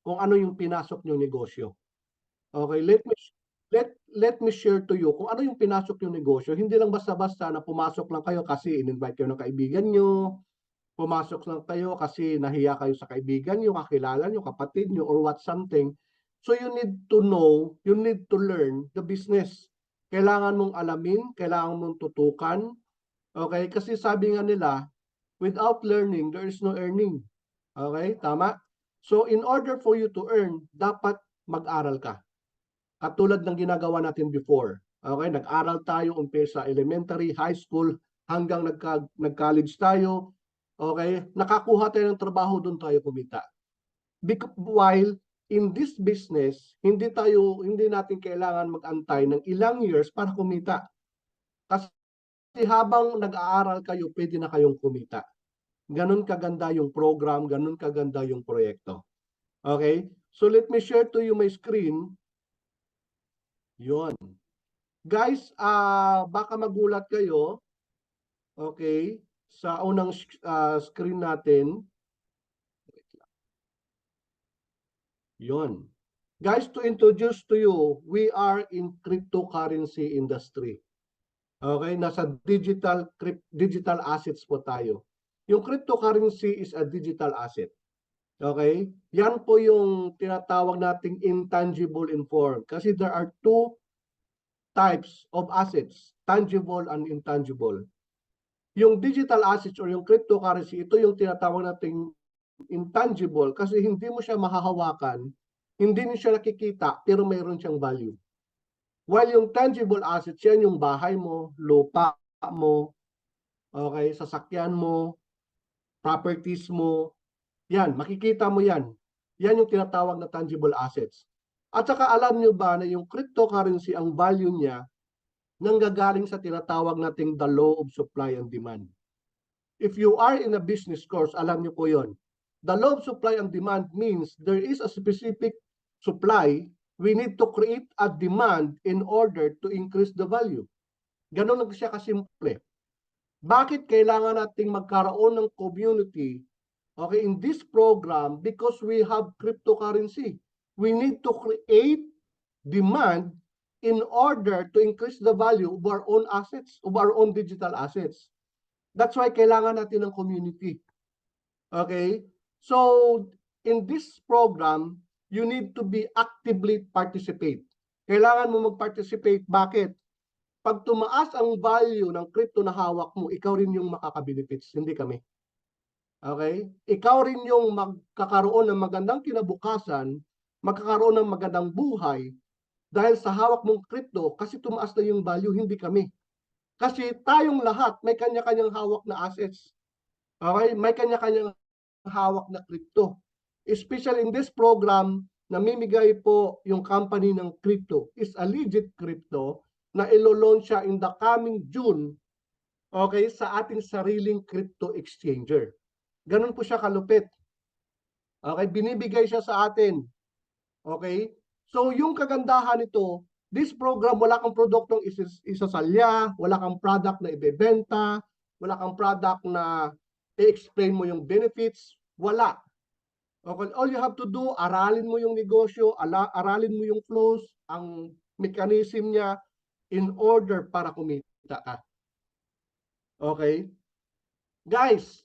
kung ano yung pinasok niyong negosyo. Okay, let me share to you kung ano yung pinasok yung negosyo. Hindi lang basta-basta na pumasok lang kayo kasi in-invite kayo ng kaibigan nyo, pumasok lang kayo kasi nahiya kayo sa kaibigan nyo, kakilala nyo, kapatid nyo, or what something. So you need to know, you need to learn the business. Kailangan mong alamin, kailangan mong tutukan. Okay, kasi sabi nga nila, without learning, there is no earning. Okay, tama? So in order for you to earn, dapat mag-aral ka. Katulad ng ginagawa natin before. Okay, nag-aral tayo umpisa elementary, high school, hanggang nag-college tayo. Okay, nakakuha tayo ng trabaho, doon tayo kumita. While in this business, hindi natin kailangan mag-antay ng ilang years para kumita. Kasi habang nag-aaral kayo, pwede na kayong kumita. Ganun kaganda yung program, ganun kaganda yung proyekto. Okay? So let me share to you my screen. Yun. Guys, baka magulat kayo, okay, sa unang screen natin. Yun. Guys, to introduce to you, we are in cryptocurrency industry. Okay, nasa digital assets po tayo. Yung cryptocurrency is a digital asset. Okay? Yan po yung tinatawag nating intangible in form. Kasi there are two types of assets, tangible and intangible. Yung digital assets or yung cryptocurrency, ito yung tinatawag nating intangible kasi hindi mo siya mahahawakan, hindi mo siya nakikita, pero mayroon siyang value. While yung tangible assets, yan yung bahay mo, lupa mo, okay, sasakyan mo, properties mo, yan, makikita mo yan. Yan yung tinatawag na tangible assets. At saka alam nyo ba na yung cryptocurrency, ang value niya, nanggagaling sa tinatawag nating the law of supply and demand. If you are in a business course, alam nyo po yon. The law of supply and demand means there is a specific supply, we need to create a demand in order to increase the value. Ganon lang siya kasimple. Bakit kailangan nating magkaroon ng community, okay, in this program? Because we have cryptocurrency. We need to create demand in order to increase the value of our own assets, of our own digital assets. That's why kailangan natin ng community. Okay? So, in this program, you need to be actively participate. Kailangan mo mag-participate. Bakit? Pag tumaas ang value ng crypto na hawak mo, ikaw rin yung makaka-benefits, hindi kami. Okay? Ikaw rin yung magkakaroon ng magandang kinabukasan, magkakaroon ng magandang buhay, dahil sa hawak mong crypto, kasi tumaas na yung value, hindi kami. Kasi tayong lahat may kanya-kanyang hawak na assets. Okay? May kanya-kanyang hawak na crypto. Especially in this program, namimigay po yung company ng crypto. Is a legit crypto na ilo-launch siya in the coming June, okay, sa ating sariling crypto exchanger. Ganun po siya kalupit. Okay? Binibigay siya sa atin. Okay? So, yung kagandahan nito, this program, wala kang produktong isasalya, wala kang product na ibebenta, wala kang product na i-explain mo yung benefits, wala. Okay, all you have to do, aralin mo yung negosyo, aralin mo yung flows, ang mechanism niya in order para kumita ka. Okay? Guys,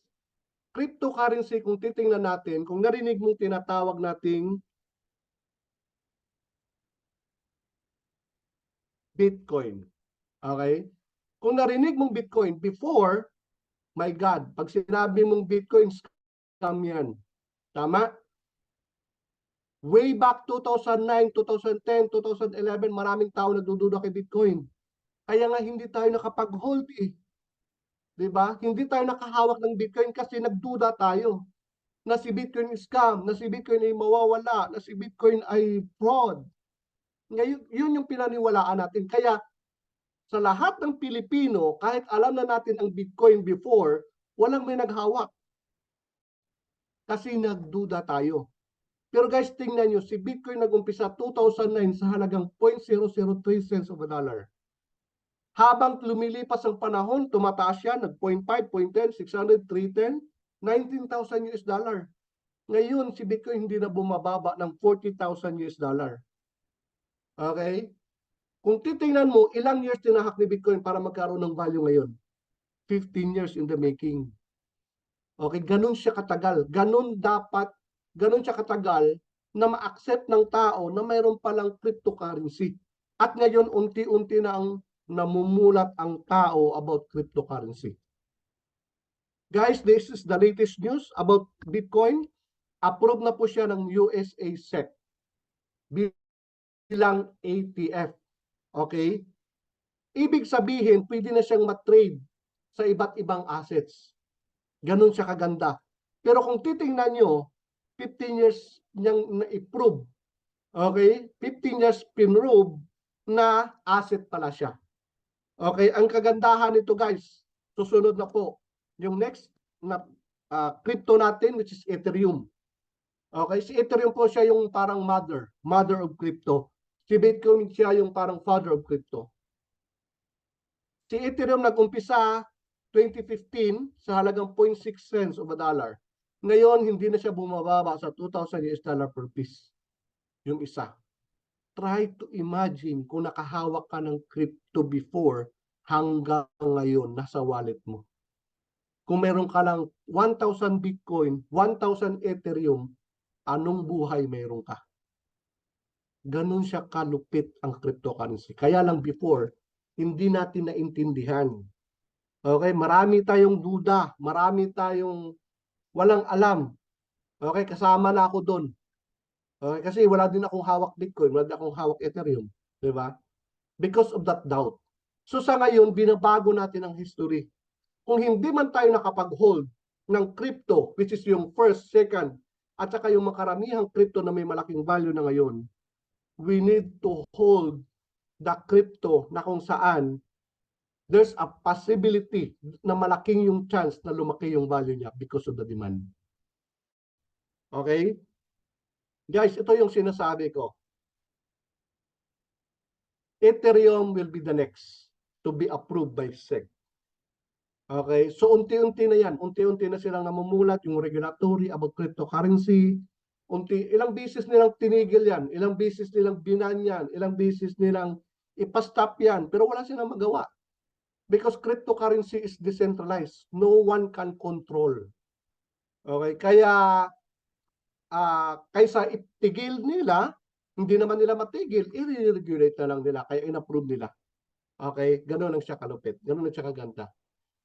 cryptocurrency, kung titingnan natin, kung narinig mong tinatawag nating Bitcoin. Okay? Kung narinig mong Bitcoin before, my God, pag sinabi mong Bitcoin, scam yan. Tama? Way back 2009, 2010, 2011, maraming tao nagdududa kay Bitcoin. Kaya nga hindi tayo nakapag-hold eh. Diba? Hindi tayo nakahawak ng Bitcoin kasi nagduda tayo na si Bitcoin is scam, na si Bitcoin ay mawawala, na si Bitcoin ay fraud. Ngayon, yun yung pinaniwalaan natin. Kaya sa lahat ng Pilipino, kahit alam na natin ang Bitcoin before, walang may naghawak. Kasi nagduda tayo. Pero guys, tingnan nyo, si Bitcoin nag-umpisa 2009 sa halagang 0.003 cents of a dollar. Habang lumilipas ang panahon, tumataas siya, nag 0.5, 0.10, 600, 310, 19,000 US dollar. Ngayon, si Bitcoin hindi na bumababa ng 40,000 US dollar. Okay? Kung titingnan mo, ilang years tinahak ni Bitcoin para magkaroon ng value ngayon? 15 years in the making. Okay, ganun siya katagal. Ganun siya katagal na ma-accept ng tao na mayroon palang cryptocurrency. At ngayon, unti-unti na ang namumulat ang tao about cryptocurrency. Guys, this is the latest news about Bitcoin. Approved na po siya ng USA SEC bilang ATF. Okay? Ibig sabihin, pwede na siyang matrade sa iba't ibang assets. Ganun siya kaganda. Pero kung titingnan nyo, 15 years niyang na-approve. Okay? 15 years pinrove na asset pala siya. Okay? Ang kagandahan nito guys, susunod na po, yung next na crypto natin which is Ethereum. Okay? Si Ethereum po siya yung parang mother of crypto. Si Bitcoin siya yung parang father of crypto. Si Ethereum nag-umpisa 2015 sa halagang 0.6 cents of a dollar. Ngayon, hindi na siya bumababa sa 2,000 US dollar per piece. Yung isa. Try to imagine kung nakahawak ka ng crypto before hanggang ngayon nasa wallet mo. Kung meron ka lang 1,000 Bitcoin, 1,000 Ethereum, anong buhay meron ka? Ganun siya kalupit ang cryptocurrency. Kaya lang before, hindi natin naintindihan. Okay, marami tayong duda, marami tayong walang alam. Okay, kasama na ako doon. Okay, kasi wala din akong hawak Bitcoin, wala din akong hawak Ethereum, 'di ba? Because of that doubt. So sa ngayon, binabago natin ang history. Kung hindi man tayo nakapag-hold ng crypto, which is yung first, second, at saka yung makaramihang crypto na may malaking value na ngayon, we need to hold the crypto na kung saan there's a possibility na malaking yung chance na lumaki yung value niya because of the demand. Okay? Guys, ito yung sinasabi ko. Ethereum will be the next to be approved by SEC. Okay? So, unti-unti na yan. Unti-unti na silang namumulat yung regulatory about cryptocurrency. Ilang beses nilang tinigil yan. Ilang beses nilang binan yan. Ilang beses nilang ipastop yan. Pero wala silang magawa. Because cryptocurrency is decentralized. No one can control. Okay? Kaya, kaysa itigil nila, hindi naman nila matigil, i-regulate na lang nila. Kaya in-approve nila. Okay? Ganun lang siya kalupit. Ganun lang siya kaganda.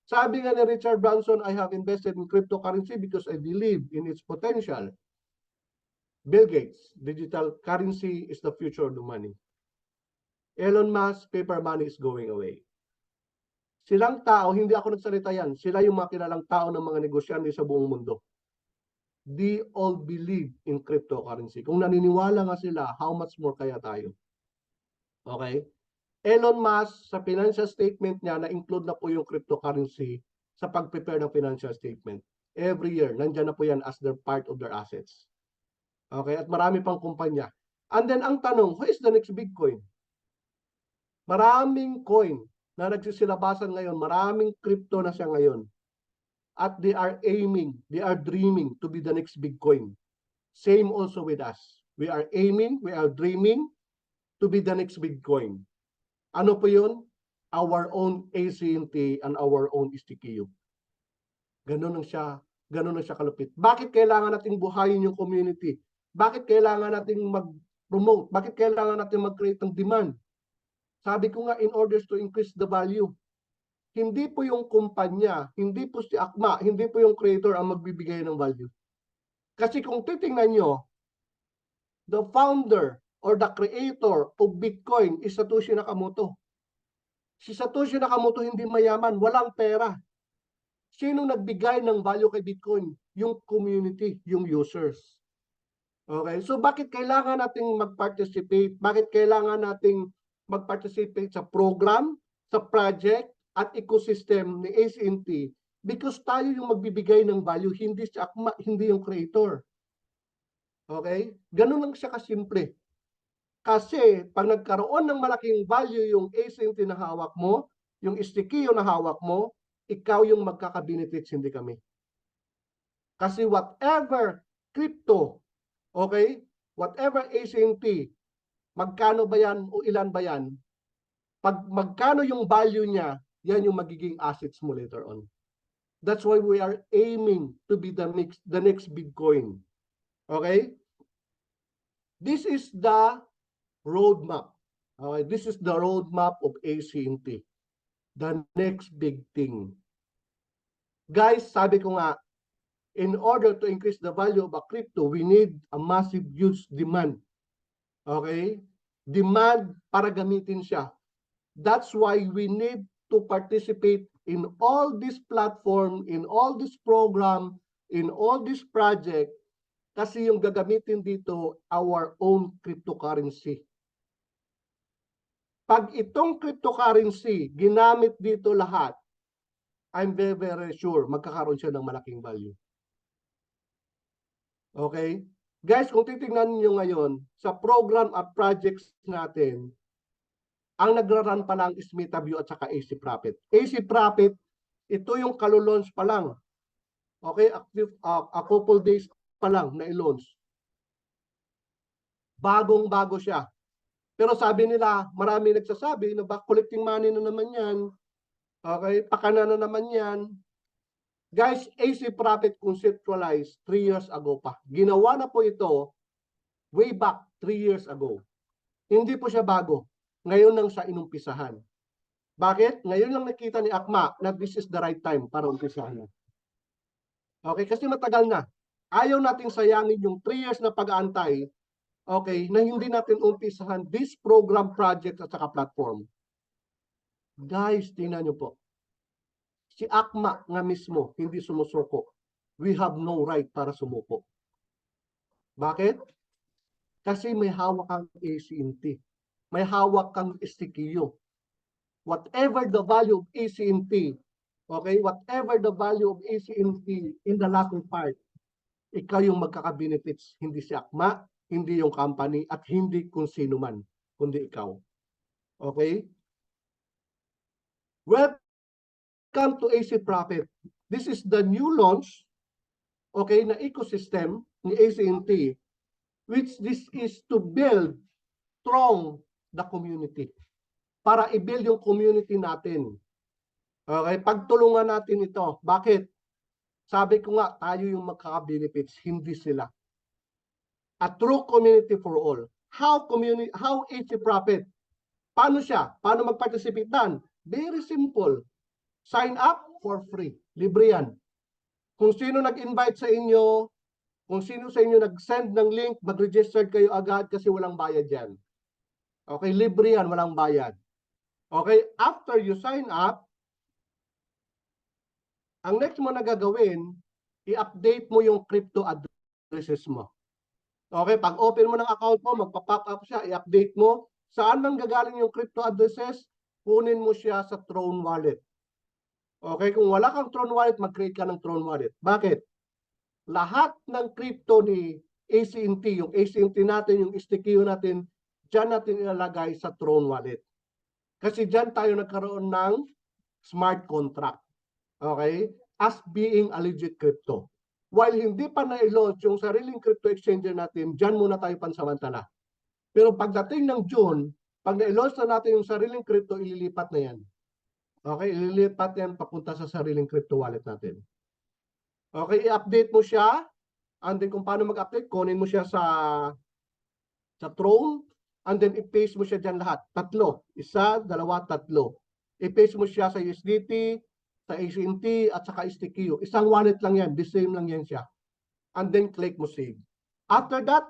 Sabi nga ni Richard Branson, I have invested in cryptocurrency because I believe in its potential. Bill Gates, digital currency is the future of the money. Elon Musk, paper money is going away. Silang tao, hindi ako nagsalita yan, sila yung mga kilalang tao ng mga negosyante sa buong mundo. They all believe in cryptocurrency. Kung naniniwala nga sila, how much more kaya tayo? Okay? Elon Musk, sa financial statement niya, na-include na po yung cryptocurrency sa pag-prepare ng financial statement. Every year, nandyan na po yan as their part of their assets. Okay? At marami pang kumpanya. And then, ang tanong, who is the next Bitcoin? Maraming coin na nagsisilabasan ngayon, maraming crypto na siya ngayon. At they are dreaming to be the next Bitcoin. Same also with us. We are dreaming to be the next Bitcoin. Ano po yun? Our own ACNT and our own STKU. Ganun lang siya kalupit. Bakit kailangan nating buhayin yung community? Bakit kailangan nating mag-promote? Bakit kailangan nating mag-create ng demand? Sabi ko nga, in order to increase the value. Hindi po yung kumpanya, hindi po si Akma, hindi po yung creator ang magbibigay ng value. Kasi kung titingnan nyo, the founder or the creator of Bitcoin is Satoshi Nakamoto. Si Satoshi Nakamoto hindi mayaman, walang pera. Sino nagbigay ng value kay Bitcoin? Yung community, yung users. Okay, so bakit kailangan nating mag-participate? Bakit kailangan nating mag-participate sa program, sa project, at ecosystem ni ACNT? Because tayo yung magbibigay ng value, hindi si Akma, hindi yung creator. Okay? Ganun lang siya kasimple. Kasi pag nagkaroon ng malaking value yung ACNT na hawak mo, yung STKO na hawak mo, ikaw yung magkaka-benefits, hindi kami. Kasi whatever crypto, okay? Whatever ACNT, magkano ba yan o ilan ba yan? Pag magkano yung value niya, yan yung magiging assets mo later on. That's why we are aiming to be the next Bitcoin. Okay? This is the roadmap. Okay? This is the roadmap of ACNT. The next big thing. Guys, sabi ko nga, in order to increase the value of a crypto, we need a massive huge demand. Okay? Demand para gamitin siya. That's why we need to participate in all this platform, in all this program, in all this project, kasi yung gagamitin dito, our own cryptocurrency. Pag itong cryptocurrency, ginamit dito lahat, I'm very, very sure magkakaroon siya ng malaking value. Okay? Guys, kung titingnan niyo ngayon, sa program at projects natin, ang nagra-run pa lang is MetaView at saka AC Profit. AC Profit, ito yung kalulaunch pa lang. Okay? A couple days pa lang na i-launch. Bagong-bago siya. Pero sabi nila, marami nagsasabi na ba collecting money na naman yan. Okay? Pakana na naman yan. Guys, AC Profit conceptualized 3 years ago pa. Ginawa na po ito way back 3 years ago. Hindi po siya bago. Ngayon lang siya inumpisahan. Bakit? Ngayon lang nakita ni Akma na this is the right time para umpisahan. Okay? Kasi matagal na. Ayaw nating sayangin yung 3 years na pag-aantay, okay, na hindi natin umpisahan this program, project at saka platform. Guys, tingnan nyo po. Si Akma nga mismo, hindi sumusuko. We have no right para sumuko. Bakit? Kasi may hawak kang ACNT. May hawak kang STQ. Whatever the value of ACNT, okay, whatever the value of ACNT in the latter part, ikaw yung magkaka-benefits, hindi si Akma, hindi yung company, at hindi kung sino man, kundi ikaw. Okay? Welcome to AC Profit. This is the new launch, okay, na ecosystem ni ACNT, which this is to build strong the community. Para i-build yung community natin. Okay? Pagtulungan natin ito. Bakit? Sabi ko nga, tayo yung magkaka-benefits, hindi sila. A true community for all. How AC Profit? Paano siya? Paano mag-participate dan? Very simple. Sign up for free. Libre yan. Kung sino nag-invite sa inyo, kung sino sa inyo nag-send ng link, mag-register kayo agad kasi walang bayad yan. Okay, libre yan, walang bayad. Okay, after you sign up, ang next mo na gagawin, i-update mo yung crypto addresses mo. Okay, pag open mo ng account mo, magpa-pop up siya, i-update mo. Saan man gagaling yung crypto addresses? Kunin mo siya sa Tron Wallet. Okay, kung wala kang Tron Wallet, mag-create ka ng Tron Wallet. Bakit? Lahat ng crypto ni ACNT, yung ACNT natin, yung STQ natin, dyan natin ilalagay sa Tron Wallet. Kasi dyan tayo nagkaroon ng smart contract. Okay? As being a legit crypto. While hindi pa na-launch yung sariling crypto exchanger natin, dyan muna tayo pansamantala. Pero pagdating ng June, pag na-launch na natin yung sariling crypto, ililipat na yan. Okay? Ililipat yan papunta sa sariling crypto wallet natin. Okay? I-update mo siya. And then kung paano mag-update, kunin mo siya sa Tron. And then i-paste mo siya dyan lahat. Tatlo. Isa, dalawa, tatlo. I-paste mo siya sa USDT, sa ACNT at saka STQ. Isang wallet lang yan. The same lang yan siya. And then click mo save. After that,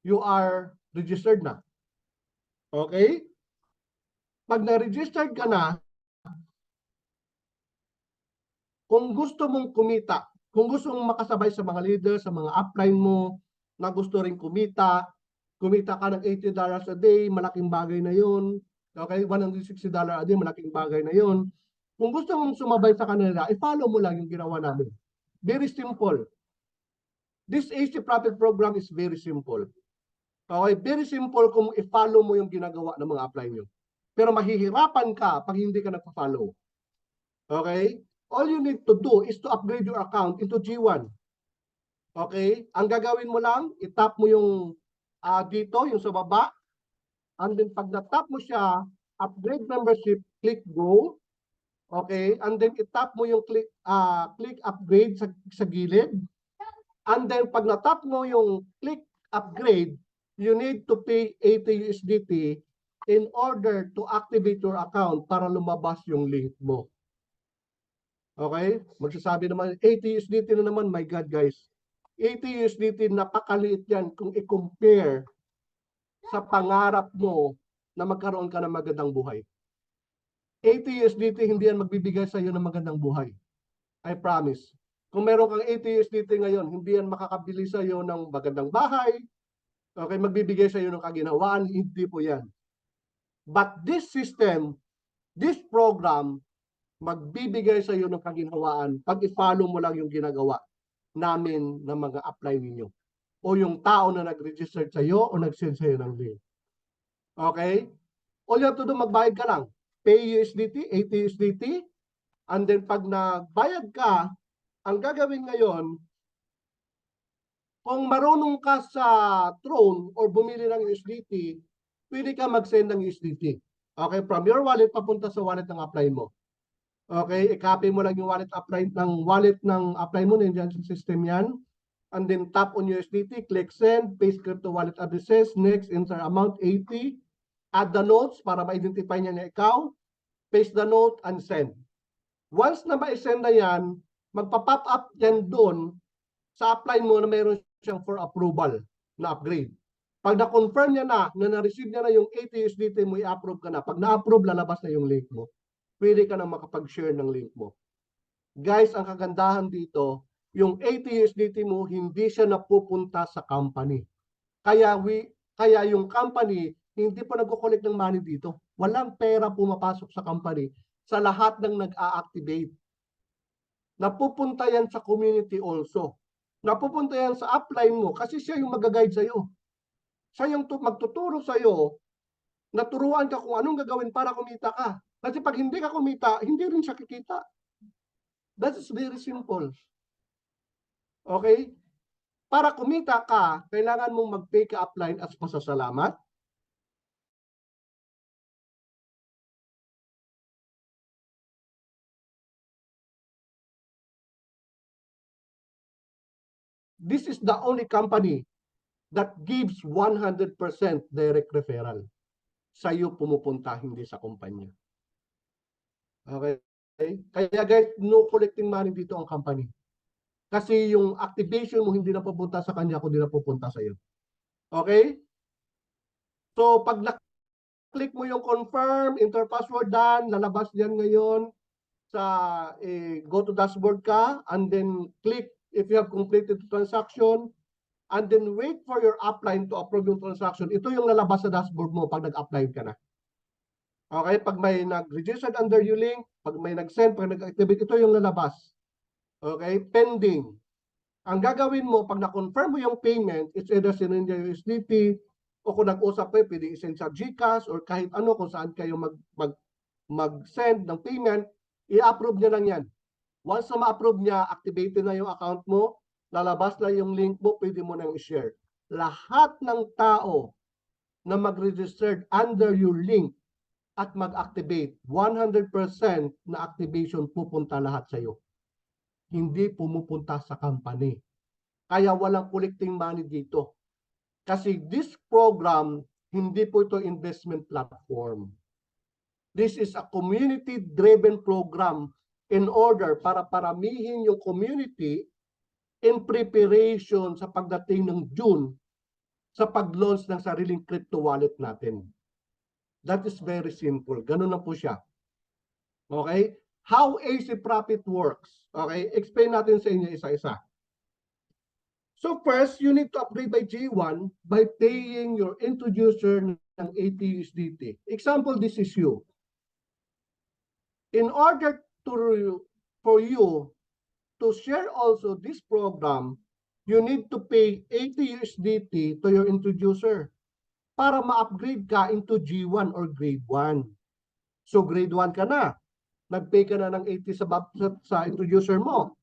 you are registered na. Okay? Pag na-registered ka na, kung gusto mong kumita, kung gusto mong makasabay sa mga leaders, sa mga upline mo, na gusto rin kumita ka ng $80 a day, malaking bagay na yun. Okay? $160 a day, malaking bagay na yun. Kung gusto mong sumabay sa kanila, i-follow mo lang yung ginawa namin. Very simple. This AC Profit program is very simple. Okay? Very simple kung i-follow mo yung ginagawa ng mga apply nyo. Pero mahihirapan ka pag hindi ka nagpa-follow. Okay? All you need to do is to upgrade your account into G1. Okay? Ang gagawin mo lang, itap mo yung dito, yung sa baba. And then pag natap mo siya, upgrade membership, click go. Okay? And then itap mo yung click upgrade sa gilid. And then pag natap mo yung click upgrade, you need to pay 80 USDT in order to activate your account para lumabas yung link mo. Okay? Magsasabi naman, 80 USDT na naman, my God guys. 80 USDT, napakaliit yan kung i-compare sa pangarap mo na magkaroon ka ng magandang buhay. 80 USDT, hindi yan magbibigay sa iyo ng magandang buhay. I promise. Kung meron kang 80 USDT ngayon, hindi yan makakabili sa iyo ng magandang bahay, okay, magbibigay sa iyo ng kaginhawaan, hindi po yan. But this system, this program, magbibigay sa iyo ng kaginhawaan pag i-follow mo lang yung ginagawa namin ng mga apply ninyo. O yung tao na nag-register sa iyo o nag-send sa iyo ng link. Okay? All you have to do, magbayad ka lang. Pay USDT, 80 USDT, and then pag nagbayad ka, ang gagawin ngayon, kung marunong ka sa Tron or bumili ng USDT, pwede ka mag-send ng USDT. Okay, from your wallet papunta sa wallet ng apply mo. Okay, i-copy mo lang yung wallet ng apply mo, nandiyan sa system yan. And then tap on USDT, click send, paste crypto wallet addresses, next enter amount 80, add the notes para ma-identify niya na ikaw, paste the note and send. Once na ma-send na yan, magpa-pop up yan doon sa apply mo na mayroon siyang for approval na upgrade. Pag na-confirm niya na na-receive niya na yung 80 USDT mo, i-approve ka na. Pag na-approve, lalabas na yung link mo. Pwede ka na makapag-share ng link mo. Guys, ang kagandahan dito, yung 80 USDT mo, hindi siya napupunta sa company. Kaya yung company, hindi pa nagko-collect ng money dito. Walang pera pumapasok sa company sa lahat ng nag-a-activate. Napupunta yan sa community also. Napupunta yan sa upline mo kasi siya yung mag-guide sa'yo. Siya yung magtuturo sa'yo, naturuan ka kung anong gagawin para kumita ka. Kasi pag hindi ka kumita, hindi rin siya kikita. That is very simple. Okay? Para kumita ka, kailangan mong mag-pay ka upline as pasasalamat. This is the only company that gives 100% direct referral. Sa iyo pumupunta, hindi sa kumpanya. Okay? Kaya guys, no collecting money dito ang company. Kasi yung activation mo hindi na pupunta sa kanya, kundi na pupunta sa iyo. Okay? So pag na-click mo yung confirm, enter password done, lalabas diyan ngayon sa go to dashboard ka, and then click if you have completed the transaction, and then wait for your upline to approve yung transaction. Ito yung lalabas sa dashboard mo pag nag-apply ka na. Okay? Pag may nag-registered under your link, pag may nag-send, pag nag-activate, ito yung lalabas. Okay? Pending. Ang gagawin mo, pag na-confirm mo yung payment, it's either sinend yung USDT, o kung nag-usap kayo, pwede isend sa GCash, or kahit ano, kung saan kayo mag-send ng payment, i-approve niya lang yan. Once na ma-approve niya, activated na yung account mo, lalabas na yung link mo, pwede mo nang i-share. Lahat ng tao na mag-registered under your link at mag-activate, 100% na activation pupunta lahat sa iyo. Hindi pumupunta sa company. Kaya walang collecting money dito. Kasi this program, hindi po ito investment platform. This is a community-driven program in order para paramihin yung community in preparation sa pagdating ng June sa pag-launch ng sariling crypto wallet natin. That is very simple. Ganun na po siya. Okay? How AC Profit works. Okay? Explain natin sa inyo isa-isa. So first, you need to upgrade by J1 by paying your introducer ng 80 USDT. Example, this is you. In order for you to share also this program, you need to pay 80 USDT to your introducer para ma-upgrade ka into G1 or grade 1. So grade 1 ka na. Nag-pay ka na ng 80 sa introducer mo.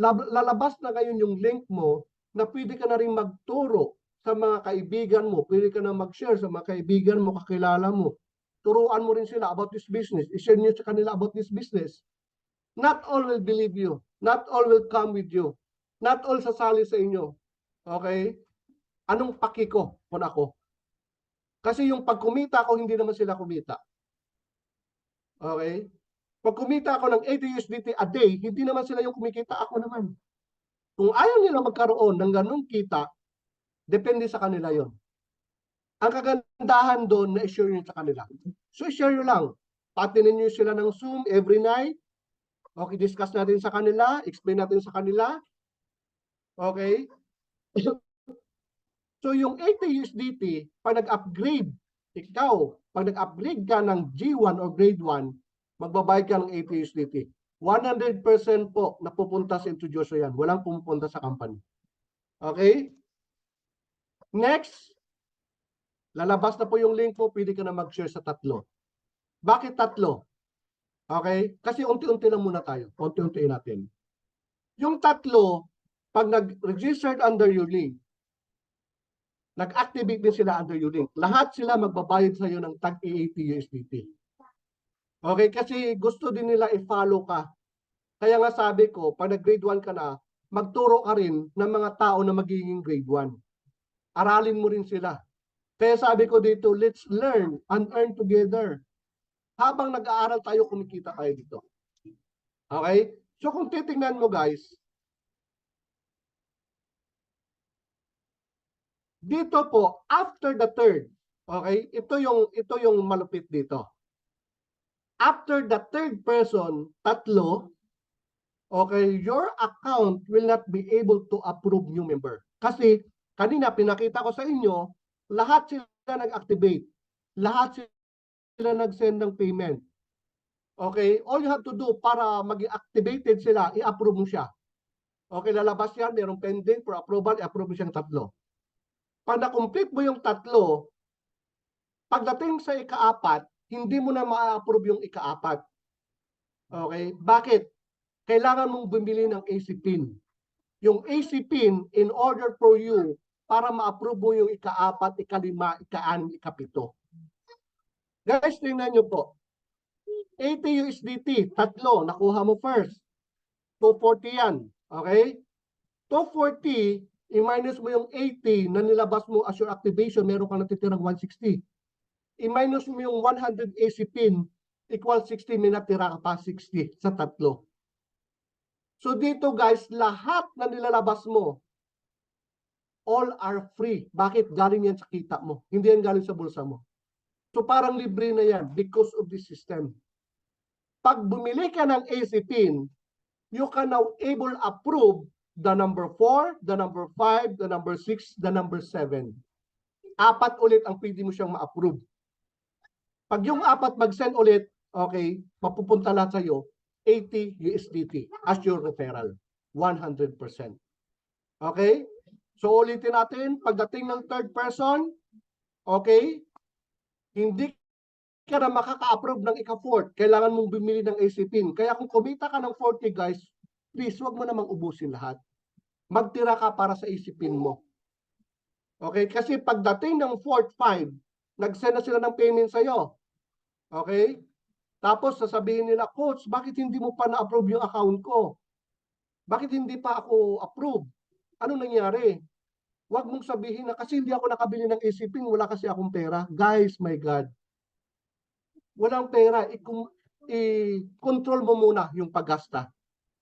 Lalabas na ngayon yung link mo na pwede ka na rin magturo sa mga kaibigan mo, pwede ka na mag-share sa mga kaibigan mo, kakilala mo. Turuan mo rin sila about this business. I-share nyo sa kanila about this business. Not all will believe you. Not all will come with you. Not all sasali sa inyo. Okay? Anong paki ko kung ako? Kasi yung pag kumita ako, hindi naman sila kumita. Okay? Pag kumita ako ng 80 USDT a day, hindi naman sila yung kumikita, ako naman. Kung ayaw nila magkaroon ng ganung kita, depende sa kanila yon. Ang kagandahan doon na i-share nyo sa kanila. So i-share nyo lang. Patinin nyo sila ng Zoom every night. Okay, discuss natin sa kanila. Explain natin sa kanila. Okay? So yung 80 USDT, pag nag-upgrade, pag nag-upgrade ka ng G1 or grade 1, magbabayad ka ng 80 USDT. 100% po napupunta sa Introducer yan. Walang pumupunta sa company. Okay? Next, lalabas na po yung link po, pwede ka na mag-share sa tatlo. Bakit tatlo? Okay? Kasi unti-unti lang muna tayo. Unti-untiin natin. Yung tatlo, pag nag-registered under your link, nag-activate din sila under your link. Lahat sila magbabayad sa iyo ng tag 80 USDT. Okay? Kasi gusto din nila i-follow ka. Kaya nga sabi ko, pag nag-grade 1 ka na, magturo ka rin ng mga tao na magiging grade 1. Aralin mo rin sila. Kaya sabi ko dito, let's learn and earn together. Habang nag-aaral tayo, kumikita tayo dito. Okay? So kung titingnan mo guys, dito po, after the third, okay? Ito yung malupit dito. After the third person, tatlo, okay, your account will not be able to approve new member. Kasi kanina pinakita ko sa inyo, lahat sila nag-activate. Lahat sila nag-send ng payment. Okay, all you have to do para maging activated sila, i-approve mo siya. Okay, lalabas yan, mayroong pending for approval, i-approve mo siyang tatlo. Pag na-complete mo yung tatlo, pagdating sa ika-apat, hindi mo na ma-approve yung ika-apat. Okay, bakit? Kailangan mong bumili ng AC PIN. Yung AC PIN, in order for you, para ma-approve mo yung ika-apat, ika-lima, ika-anim, ika-pito. Guys, tingnan nyo po. 80 USDT, tatlo, nakuha mo first. 240 yan. Okay? 240, i-minus mo yung 80 na nilabas mo as your activation, meron ka natitirang 160. I-minus mo yung 100 AC PIN, equal 60, may natira ka pa 60 sa tatlo. So dito guys, lahat na nilalabas mo, all are free. Bakit? Galing yan sa kita mo. Hindi yan galing sa bulsa mo. So parang libre na yan because of this system. Pag bumili ka ng AC PIN, you can now able approve the number 4, the number 5, the number 6, the number 7. Apat ulit ang pwede mo siyang ma-approve. Pag yung apat mag-send ulit, okay, mapupunta lahat sa iyo 80 USDT as your referral. 100%. Okay? So ulitin natin, pagdating ng third person, okay, hindi ka na makaka-approve ng ika-fourth. Kailangan mong bumili ng AC PIN. Kaya kung kumita ka ng 40 guys, please, wag mo namang ubusin lahat. Magtira ka para sa AC PIN mo. Okay? Kasi pagdating ng 4th, 5, nag-send na sila ng payment sa'yo. Okay? Tapos sasabihin nila, Coach, bakit hindi mo pa na-approve yung account ko? Bakit hindi pa ako approve? Ano nangyari? Huwag mong sabihin na kasi hindi ako nakabili ng AC PIN, wala kasi akong pera. Guys, my God. Walang pera. I-control mo muna yung paggasta.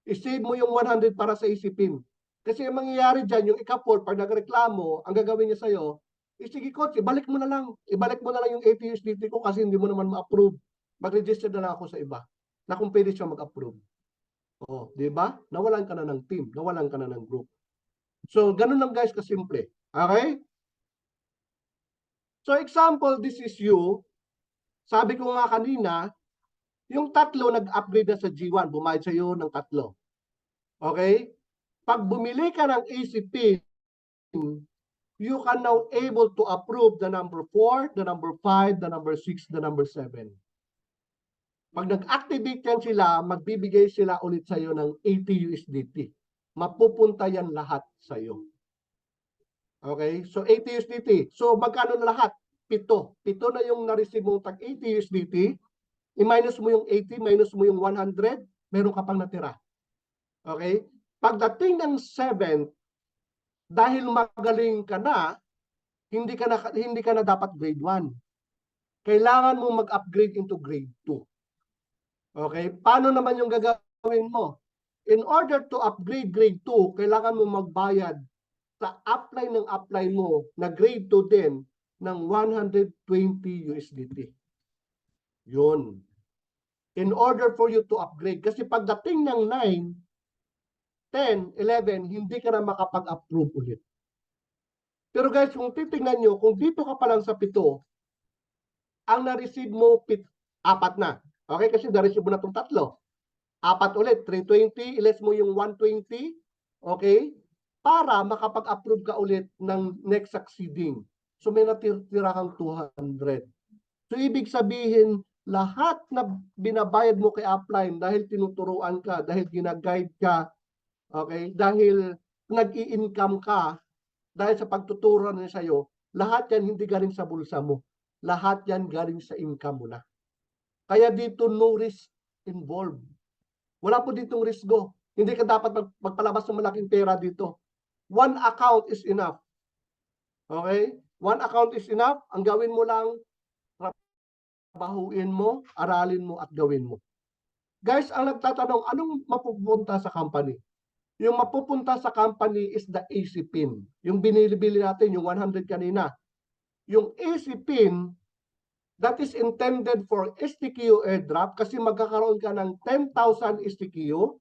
I-save mo yung 100 para sa AC PIN. Kasi ang mangyayari dyan, yung ika-4, pag nagreklamo, ang gagawin niya sa'yo, sige Coach, ibalik mo na lang. Ibalik mo na lang yung 80 USDT ko kasi hindi mo naman ma-approve. Mag-register na lang ako sa iba na kung pwede siya mag-approve. Oh, di ba? Nawalan ka na ng team, nawalan ka na ng group. So, ganun lang guys kasimple. Okay? So, example, this is you. Sabi ko nga kanina, yung tatlo nag-upgrade na sa G1, bumayad sa iyo ng tatlo. Okay? Pag bumili ka ng AC PIN, you can now able to approve the number 4, the number 5, the number 6, the number 7. Pag nag-activate yan sila, magbibigay sila ulit sa iyo ng 80 USDT. Mapupunta yan lahat sa iyo. Okay? So 80 USDT. So magkano na lahat? 7. 7 na yung na-receive mong tag 80 USDT. I-minus mo yung 80, minus mo yung 100, meron ka pang natira. Okay? Pagdating ng 7, dahil magaling ka na, hindi ka na dapat grade 1. Kailangan mo mag-upgrade into grade 2. Okay? Paano naman yung gagawin mo? In order to upgrade grade 2, kailangan mo magbayad sa apply mo na grade 2 din ng 120 USDT. Yun. In order for you to upgrade. Kasi pagdating ng 9, 10, 11, hindi ka na makapag-approve ulit. Pero guys, kung titingnan nyo, kung dito ka pa lang sa 7, ang na-receive mo, 4 na. Okay? Kasi na-receive mo na itong 3. 4 ulit, 320, iles mo yung 120, okay? Para makapag-approve ka ulit ng next succeeding. So may natitira kang 200. So ibig sabihin, lahat na binabayad mo kay upline dahil tinuturuan ka, dahil ginaguide ka, okay? Dahil nag-i-income ka, dahil sa pagtuturo niya sa'yo, lahat yan hindi galing sa bulsa mo. Lahat yan galing sa income mo na. Kaya dito no risk involved. Wala po ditong risgo. Hindi ka dapat magpalabas ng malaking pera dito. One account is enough. Okay? One account is enough. Ang gawin mo lang, trabahuin mo, aralin mo, at gawin mo. Guys, ang nagtatanong, anong mapupunta sa company? Yung mapupunta sa company is the AC pin. Yung binili natin, yung 100 kanina. Yung AC pin, that is intended for STQ airdrop kasi magkakaroon ka ng 10,000 STQ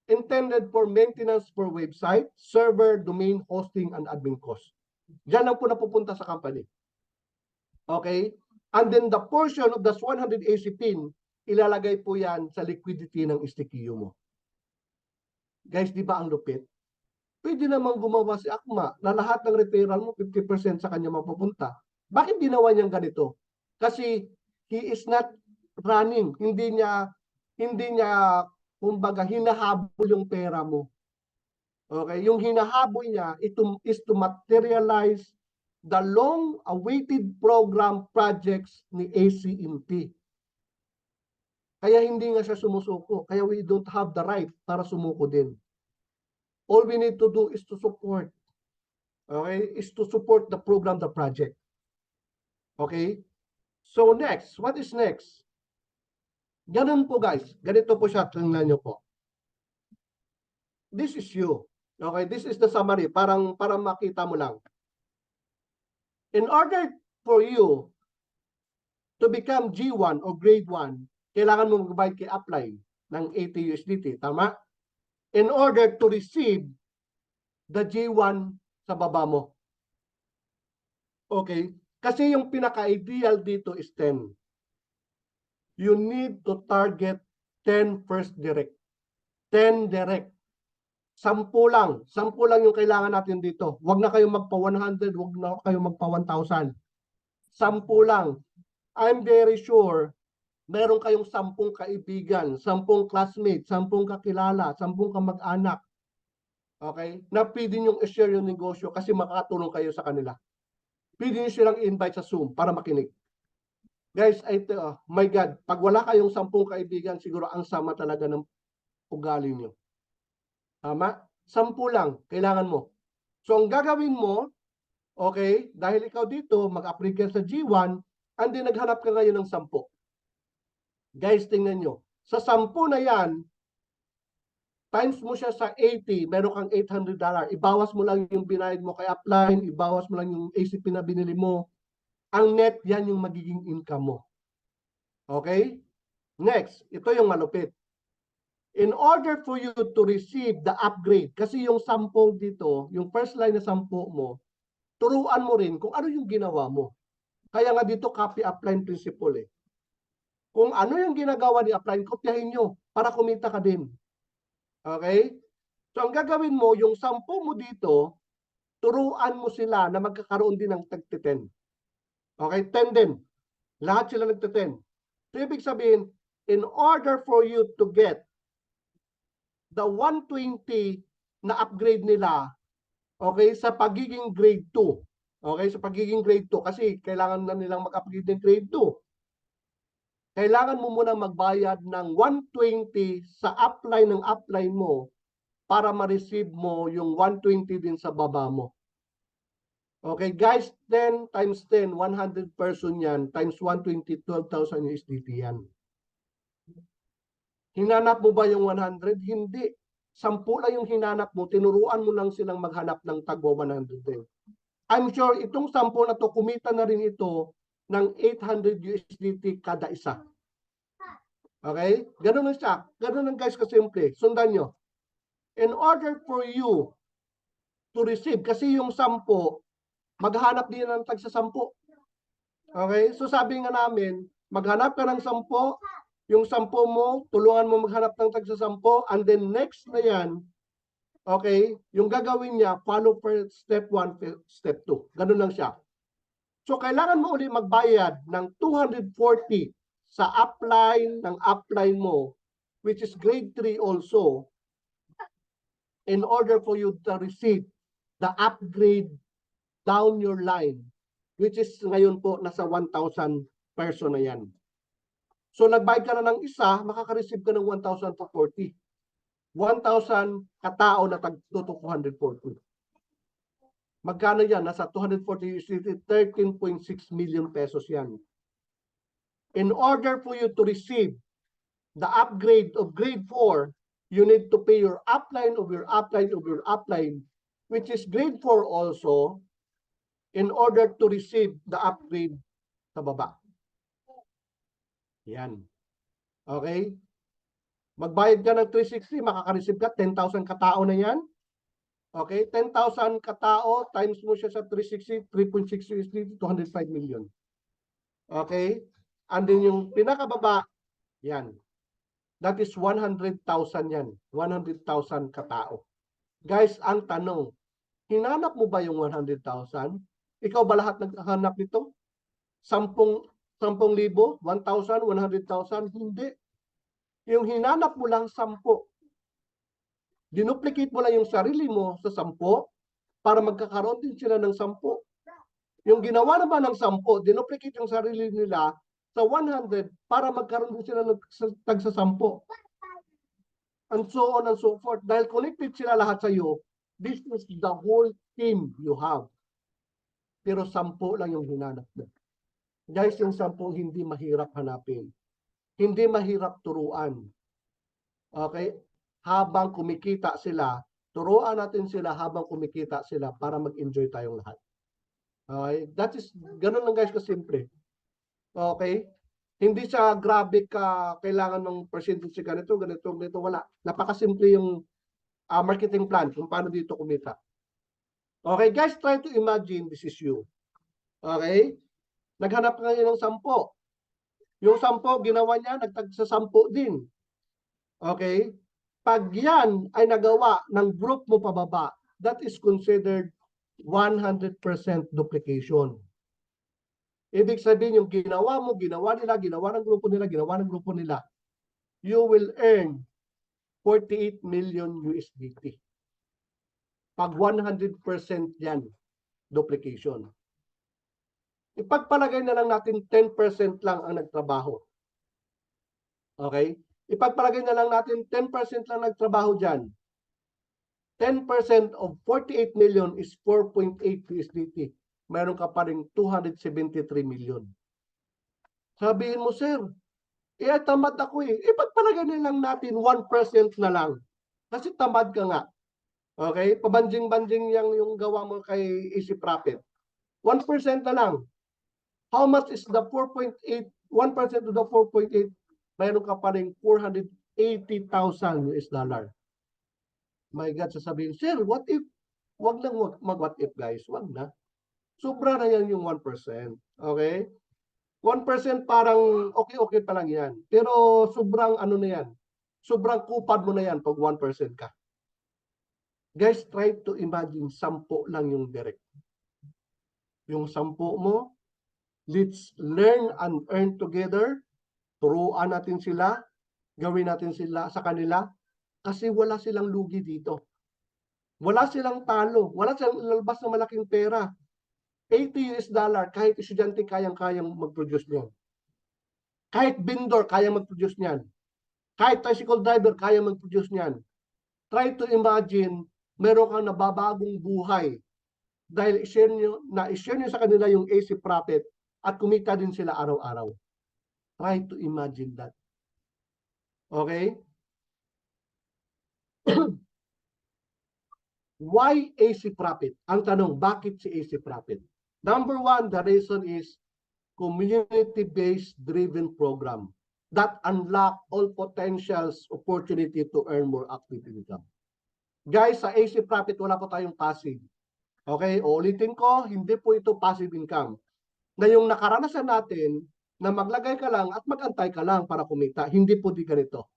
intended for maintenance for website, server, domain, hosting, and admin cost. Diyan lang po napupunta sa company. Okay? And then the portion of the 100 AC pin, ilalagay po yan sa liquidity ng STQ mo. Guys, di ba ang lupit? Pwede namang gumawa si Akma na lahat ng referral mo, 50% sa kanya mapupunta. Bakit ginawa niyang ganito? Kasi he is not running. Hindi niya kumbaga hinahabol yung pera mo. Okay, yung hinahabol niya is to materialize the long-awaited program projects ni ACMP. Kaya hindi nga siya sumusuko. Kaya we don't have the right para sumuko din. All we need to do is to support. Okay, is to support the program, the project. Okay? So next, what is next? Ganun po guys. Ganito po siya. Tingnan nyo po. This is you. Okay? This is the summary. Para makita mo lang. In order for you to become G1 or grade 1, kailangan mo magbayad kay upline ng 80 USDT. Tama? In order to receive the G1 sa baba mo. Okay? Kasi yung pinaka-ideal dito is 10. You need to target 10 first direct. 10 direct. 10 lang. 10 lang yung kailangan natin dito. Huwag na kayong magpa 100, huwag na kayong magpa 1,000. 10 lang. I'm very sure meron kayong 10 kaibigan, 10 classmates, 10 kakilala, 10 kamag-anak. Okay? Na pwede nyo i-share yung negosyo kasi makakatulong kayo sa kanila. Pwede nyo silang invite sa Zoom para makinig. Guys, my God, pag wala kayong 10 kaibigan, siguro ang sama talaga ng ugali nyo. Tama? 10 lang, kailangan mo. So, ang gagawin mo, okay, dahil ikaw dito, mag-apply ka sa G1, and then naghanap ka ngayon ng 10. Guys, tingnan nyo. Sa 10 na yan, times mo siya sa 80, meron kang $800. Ibawas mo lang yung binayad mo kay upline, ibawas mo lang yung ACP na binili mo. Ang net, yan yung magiging income mo. Okay? Next, ito yung malupit. In order for you to receive the upgrade, kasi yung 10 dito, yung first line na 10 mo, turuan mo rin kung ano yung ginawa mo. Kaya nga dito, copy upline principle eh. Kung ano yung ginagawa ni upline, kopyahin nyo para kumita ka din. Okay? So ang gagawin mo, yung 10 mo dito, turuan mo sila na magkakaroon din ng tag-10. Okay? 10 din. Lahat sila nagte-10. So ibig sabihin, in order for you to get the 120 na upgrade nila, Okay, sa pagiging grade 2. Okay, sa pagiging grade 2 kasi kailangan na nilang mag-upgrade ng grade 2. Kailangan mo muna magbayad ng 120 sa upline mo para ma-receive mo yung 120 din sa baba mo. Okay, guys, 10 times 10, 100 person yan, times 120, 12,000 USDT yan. Hinanap mo ba yung 100? Hindi. 10 lang yung hinanap mo, tinuruan mo lang silang maghanap ng tagwa 100 din. I'm sure itong 10 na to, kumita na rin ito ng 800 USDT kada isa. Okay? Ganun lang siya. Ganun lang guys kasimple. Sundan nyo. In order for you to receive, kasi yung 10, maghanap din ng tag sa 10. Okay? So sabi nga namin, maghanap ka ng 10, yung 10 mo, tulungan mo maghanap ng tag sa 10, and then next na yan, okay, yung gagawin niya, follow for step 1, step 2. Ganun lang siya. So kailangan mo ulit magbayad ng 240 sa upline mo, which is grade 3 also, in order for you to receive the upgrade down your line, which is ngayon po nasa 1,000 person na yan. So nagbayad ka na ng isa, makaka-receive ka ng 1,040. 1,000 katao na tag 240. Magkano yan? Nasa 240 USD, 13.6 million pesos yan. In order for you to receive the upgrade of grade 4, you need to pay your upline of your upline of your upline, which is grade 4 also, in order to receive the upgrade sa baba. Yan. Okay? Magbayad ka ng 360, makaka-receive ka, 10,000 katao na yan. Okay? 10,000 katao, times mo siya sa 360, 3.6 USD, 205 million. Okay? And then yung pinakababa, yan. That is 100,000 yan. 100,000 katao. Guys, ang tanong, hinanap mo ba yung 100,000? Ikaw ba lahat naghahanap nito? 10,000, 1,000, 100,000? Hindi. Yung hinanap mo lang 10. Dinuplicate mo lang yung sarili mo sa 10 para magkakaroon din sila ng 10. Yung ginawa naman ng 10, dinuplicate yung sarili nila sa 100 para magkaroon din sila ng tag sa 10. And so on and so forth. Dahil connected sila lahat sa iyo, this is the whole team you have. Pero 10 lang yung hinanap mo. Guys, yung 10 hindi mahirap hanapin. Hindi mahirap turuan. Okay? Habang kumikita sila, turuan natin sila habang kumikita sila para mag-enjoy tayong lahat. Okay? That is, ganun lang guys kasimple. Okay? Hindi siya grabe ka, kailangan ng percentage ganito, wala. Napakasimple yung marketing plan kung paano dito kumita. Okay, guys, try to imagine this is you. Okay? Naghanap ka ngayon ng 10. Yung 10, ginawa niya, nagtag sa 10 din. Okay? Pag yan ay nagawa ng group mo pababa, that is considered 100% duplication. Ibig sabihin yung ginawa mo, ginawa nila, ginawa ng grupo nila, you will earn 48 million USDT. Pag 100% yan, duplication. Ipagpalagay na lang natin 10% lang ang nagtrabaho. Okay? Ipagpalagay na lang natin 10% lang nagtrabaho dyan. 10% of 48 million is 4.8 USDT. Meron ka pa rin 273 million. Sabihin mo, sir, tamad ako eh. Ipagpalagay na lang natin 1% na lang. Kasi tamad ka nga. Okay? Pabanjing-banjing yung gawa mo kay Easy Profit. 1% na lang. How much is the 4.8? 1% to the 4.8, mayroon ka pa rin 480,000 US dollar. My God, sasabihin, sir, what if? Wag lang mag-what if, guys. Wag na. Sobra na yan yung 1%. Okay? 1% parang okay pa lang yan. Pero sobrang ano na yan. Sobrang kupad mo na yan pag 1% ka. Guys, try to imagine 10 lang yung direct. Yung 10 mo, let's learn and earn together. Turuan natin sila. Gawin natin sila sa kanila. Kasi wala silang lugi dito. Wala silang talo. Wala silang ilalabas na malaking pera. $80, kahit estudyante kayang-kayang mag-produce niyan. Kahit vendor, kayang mag-produce niyan. Kahit tricycle driver, kayang mag-produce niyan. Try to imagine, meron kang nababagong buhay dahil i-share nyo sa kanila yung AC profit at kumita din sila araw-araw. Try to imagine that. Okay? Why AC profit? Ang tanong, bakit si AC profit? Number one, the reason is community-based driven program that unlock all potentials opportunity to earn more active income. Guys, sa AC profit, wala po tayong passive. Okay, ulitin ko, hindi po ito passive income. Na yung nakaranasan natin, na maglagay ka lang at magantay ka lang para kumita, hindi po di ganito.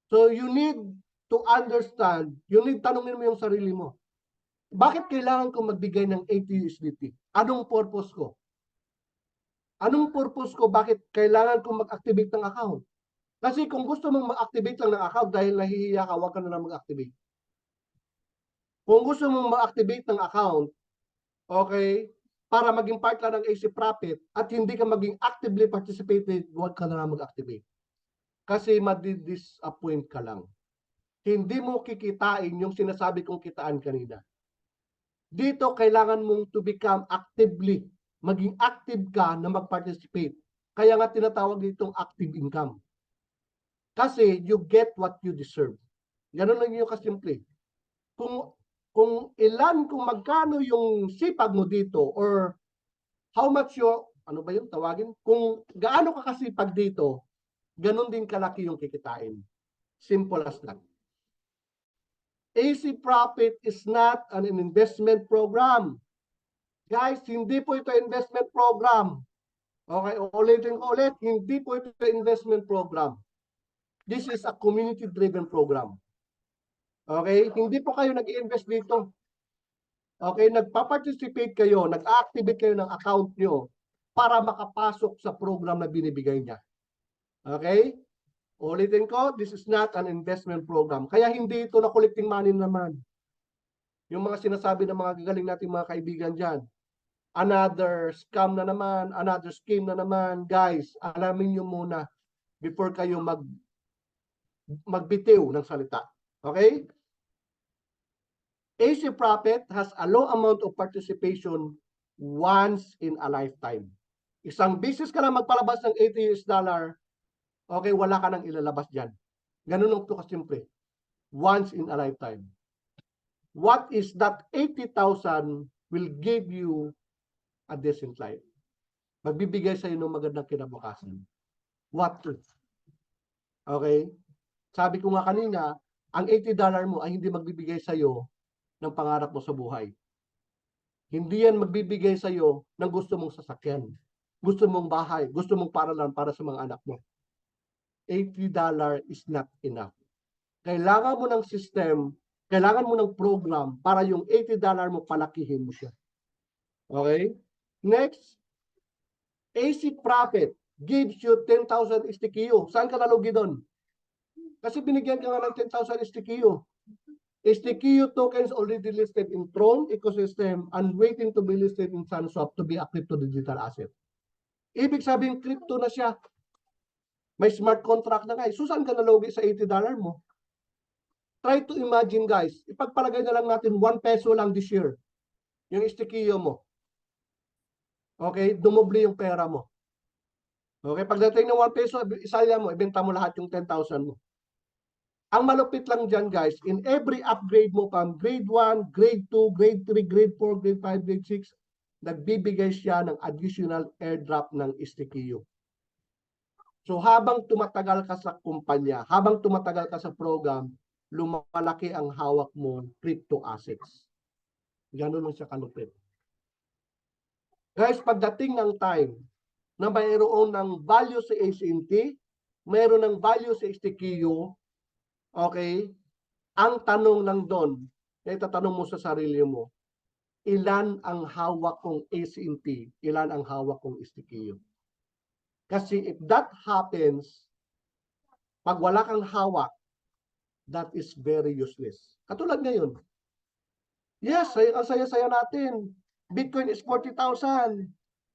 So you need to understand, you need tanungin mo yung sarili mo. Bakit kailangan ko magbigay ng 80 USDT? Anong purpose ko? Anong purpose ko? Bakit kailangan ko mag-activate ng account? Kasi kung gusto mong mag-activate lang ng account dahil nahihiya ka, huwag ka na lang mag-activate. Kung gusto mong ma-activate ng account, okay, para maging part ka ng AC Profit at hindi ka maging actively participated, huwag ka na mag-activate. Kasi madi-disappoint ka lang. Hindi mo kikitain yung sinasabi kong kitaan kanina. Dito, kailangan mong to become actively, maging active ka na mag-participate. Kaya nga tinatawag ditong active income. Kasi you get what you deserve. Ganun lang yung kasimple. Kung magkano yung sipag mo dito or how much your, ano ba yung tawagin? Kung gaano ka kasipag dito, ganun din kalaki yung kikitain. Simple as that. AC Profit is not an investment program. Guys, hindi po ito investment program. Okay, ulitin ko ulit, hindi po ito investment program. This is a community-driven program. Okay, hindi po kayo nag-invest dito. Okay, nagpa-participate kayo, nag-activate kayo ng account nyo para makapasok sa program na binibigay niya. Okay? Ulitin ko, this is not an investment program. Kaya hindi ito na collecting money naman. Yung mga sinasabi ng mga gagaling nating mga kaibigan dyan. Another scam na naman, another scheme na naman. Guys, alamin nyo muna before kayo magbitiw ng salita. Okay? AC Profit has a low amount of participation once in a lifetime. Isang business ka na magpalabas ng $80, okay, wala ka nang ilalabas dyan. Ganun lang ito kasimple. Once in a lifetime. What is that 80,000 will give you a decent life? Magbibigay sa iyo ng magandang kinabukasan. What is? Okay? Sabi ko nga kanina, ang $80 mo ay hindi magbibigay sa iyo ng pangarap mo sa buhay. Hindi yan magbibigay sa iyo ng gusto mong sasakyan, gusto mong bahay, gusto mong paralan para sa mga anak mo. $80 is not enough. Kailangan mo ng system, kailangan mo ng program para yung $80 mo palakihin mo siya. Okay? Next, AC Profit gives you 10,000 STQ. Saan ka nalugi doon? Kasi binigyan ka nga ng 10,000 STQ. STQ tokens already listed in Tron ecosystem and waiting to be listed in SunSwap to be a crypto digital asset. Ibig sabihin, crypto na siya. May smart contract na nga. So, saan ka nalugi sa $80 mo? Try to imagine, guys. Ipagpalagay na lang natin 1 peso lang this year. Yung STQ mo. Okay? Dumoble yung pera mo. Okay? Pagdating ng 1 peso, isaya mo, ibenta mo lahat yung 10,000 mo. Ang malupit lang dyan, guys, in every upgrade mo from grade 1, grade 2, grade 3, grade 4, grade 5, grade 6, nagbibigay siya ng additional airdrop ng STQ. So habang tumatagal ka sa kumpanya, habang tumatagal ka sa program, lumalaki ang hawak mo crypto assets. Ganun lang siya kalupit. Guys, pagdating ng time na mayroon ng value sa ACNT, mayroon ng value sa STQ, okay, ang tanong lang doon, itatanong mo sa sarili mo, ilan ang hawak kong ACNT, ilan ang hawak kong STQ? Kasi if that happens, pag wala kang hawak, that is very useless. Katulad ngayon, Yes, ang saya-saya natin. Bitcoin is 40,000.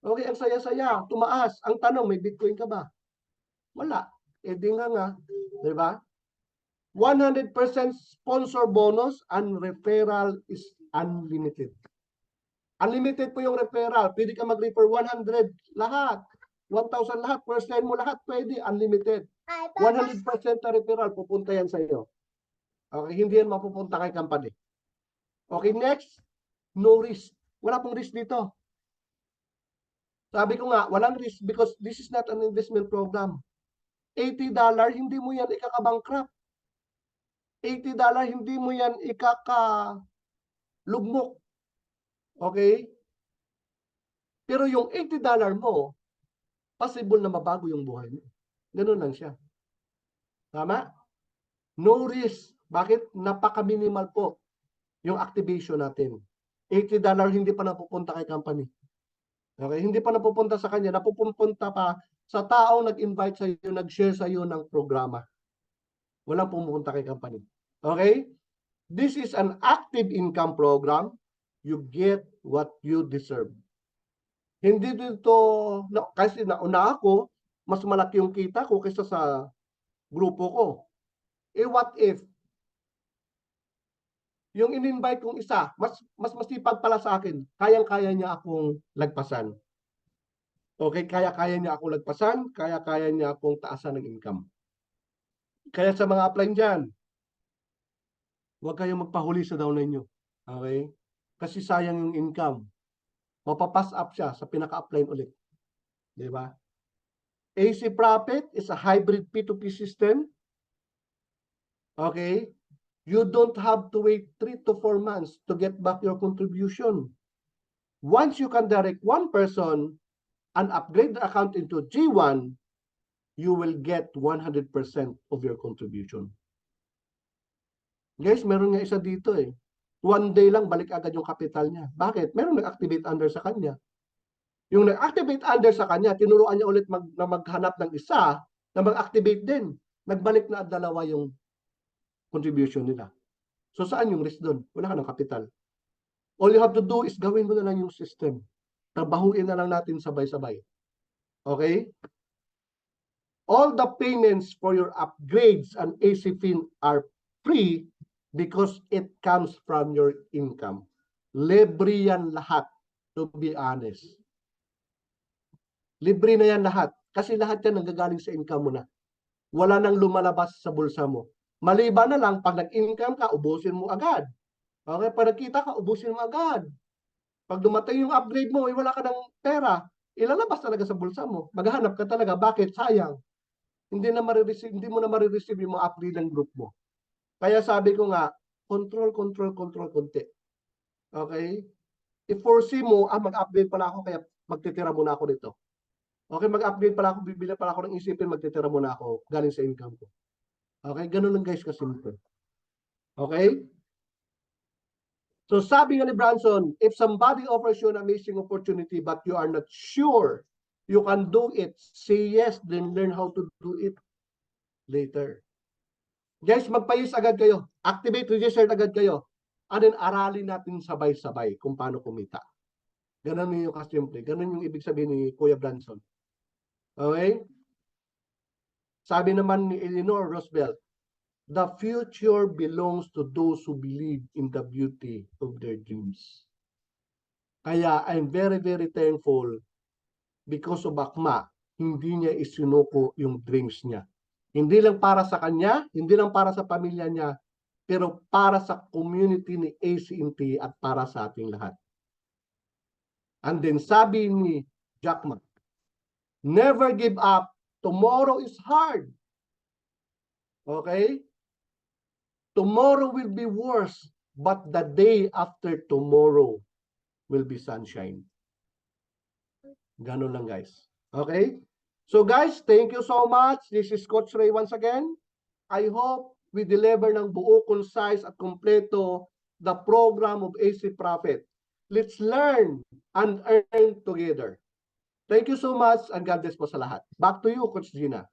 Okay, ang saya-saya. Tumaas. Ang tanong, may Bitcoin ka ba? Wala. Eh di nga. Di ba? 100% sponsor bonus and referral is unlimited. Unlimited po yung referral. Pwede ka mag-refer 100 lahat. 1,000 lahat. First line mo lahat. Pwede. Unlimited. 100% na referral. Pupunta yan sa iyo. Okay, hindi yan mapupunta kay company. Okay, next. No risk. Wala pong risk dito. Sabi ko nga, walang risk because this is not an investment program. $80, hindi mo yan ikaka-bankrupt. $80, hindi mo yan ikaka-lugmok. Okay? Pero yung $80 mo, possible na mabago yung buhay mo. Ganun lang siya. Tama? No risk. Bakit? Napaka-minimal po yung activation natin. $80 hindi pa napupunta kay company. Okay? Hindi pa napupunta sa kanya. Napupunta pa sa taong nag-invite sa iyo, nag-share sa iyo ng programa. Walang pumupunta kay company. Okay? This is an active income program. You get what you deserve. Hindi dito, kasi nauna ako, mas malaki yung kita ko kaysa sa grupo ko. Eh what if, yung in-invite kong isa, mas masipag pala sa akin, kayang-kaya niya akong lagpasan. Okay, kaya-kaya niya akong lagpasan, kaya-kaya niya akong taasan ng income. Kaya sa mga apply dyan, huwag kayong magpahuli sa downline nyo. Okay? Kasi sayang yung income. Mapapass up siya sa pinaka-apply ulit. Di ba? AC Profit is a hybrid P2P system. Okay? You don't have to wait 3 to 4 months to get back your contribution. Once you can direct one person and upgrade the account into G1, you will get 100% of your contribution. Guys, meron nga isa dito eh. One day lang balik agad yung capital niya. Bakit? Meron nag-activate under sa kanya. Yung nag-activate under sa kanya, tinuruan niya ulit na maghanap ng isa na mag-activate din. Nagbalik na dalawa yung contribution nila. So saan yung risk doon? Wala ka ng capital. All you have to do is gawin mo na lang yung system. Trabahuin na lang natin sabay-sabay. Okay? All the payments for your upgrades and AC fin are free because it comes from your income. Libre yan lahat, to be honest. Libre na yan lahat. Kasi lahat yan nanggagaling sa income mo na. Wala nang lumalabas sa bulsa mo. Maliban na lang, pag nag-income ka, ubusin mo agad. Okay, pag nagkita ka, ubusin mo agad. Pag dumating yung upgrade mo, wala ka ng pera, ilalabas talaga sa bulsa mo. Maghahanap ka talaga. Bakit? Sayang. Hindi mo na marireceive yung mga upgrade ng group mo. Kaya sabi ko nga, control konti. Okay? I-foresee mo, mag-upgrade pala ako, kaya magtitira muna ako dito. Okay, mag-upgrade pala ako, bibili pala ako ng isipin, magtitira muna ako, galing sa income ko. Okay, ganun lang guys, kasimple. Okay? So sabi nga ni Branson, if somebody offers you an amazing opportunity but you are not sure you can do it, say yes, then learn how to do it later. Guys, magpa-use agad kayo. Activate, register agad kayo. And then aralin natin sabay-sabay kung paano kumita. Ganun yung kasimple. Ganun yung ibig sabihin ni Kuya Branson. Okay? Sabi naman ni Eleanor Roosevelt, the future belongs to those who believe in the beauty of their dreams. Kaya I'm very, very thankful because of Akma, hindi niya isinuko yung dreams niya. Hindi lang para sa kanya, hindi lang para sa pamilya niya, pero para sa community ni ACNT at para sa ating lahat. And then sabi ni Jack Ma, never give up. Tomorrow is hard. Okay? Tomorrow will be worse, but the day after tomorrow will be sunshine. Ganun lang guys. Okay? So guys, thank you so much. This is Coach Ray once again. I hope we deliver ng buo, concise at kompleto the program of AC Profit. Let's learn and earn together. Thank you so much and God bless po sa lahat. Back to you, Coach Gina.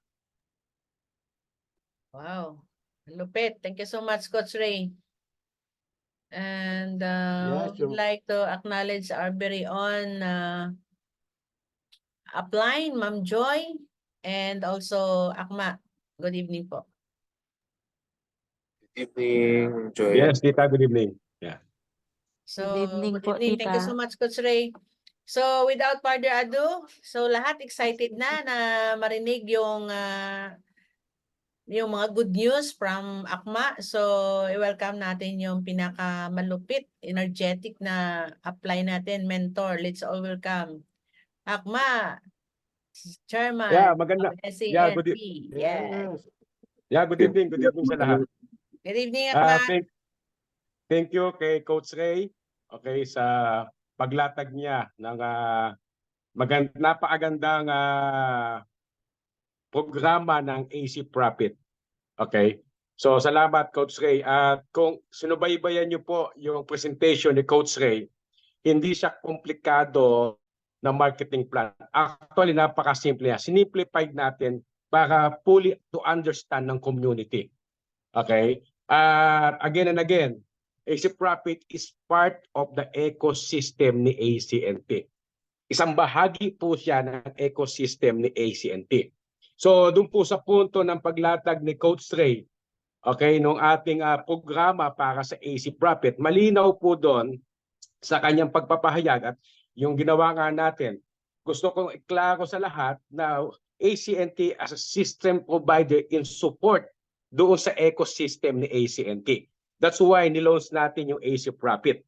Wow. Lupit. Thank you so much, Coach Ray. And Yes, we'd like to acknowledge our very own upline, Ma'am Joy, and also Akma. Good evening po. Good evening, Joy. Yes, Tita, good evening. Yeah. So, Good evening good po, evening. Thank you Tita. so much, Coach Ray. So, without further ado, so lahat excited na marinig yung mga good news from Akma. So, i-welcome natin yung pinakamalupit, energetic na apply natin, mentor. Let's all welcome Akma, Chairman Yeah, maganda. of Yeah, SANP. Yes. yes. Yeah, good evening. Good evening sa lahat. Good evening, Akma. Thank you kay Coach Ray, okay, sa paglatag niya ng napakagandang programa ng AC Profit. Okay? So salamat Coach Ray. At kung sinubaybayan niyo po yung presentation ni Coach Ray, hindi siya komplikado na marketing plan. Actually, napakasimple niya. Sinimplified natin para fully to understand ng community. Okay? Again and again, AC Profit is part of the ecosystem ni ACNP. Isang bahagi po siya ng ecosystem ni ACNP. So, doon po sa punto ng paglatag ni Coach Ray, okay, nung ating programa para sa AC Profit, malinaw po doon sa kanyang pagpapahayag at yung ginawa nga natin. Gusto kong iklaro sa lahat na ACNP as a system provider in support doon sa ecosystem ni ACNP. That's why nilaunch natin yung AC Profit.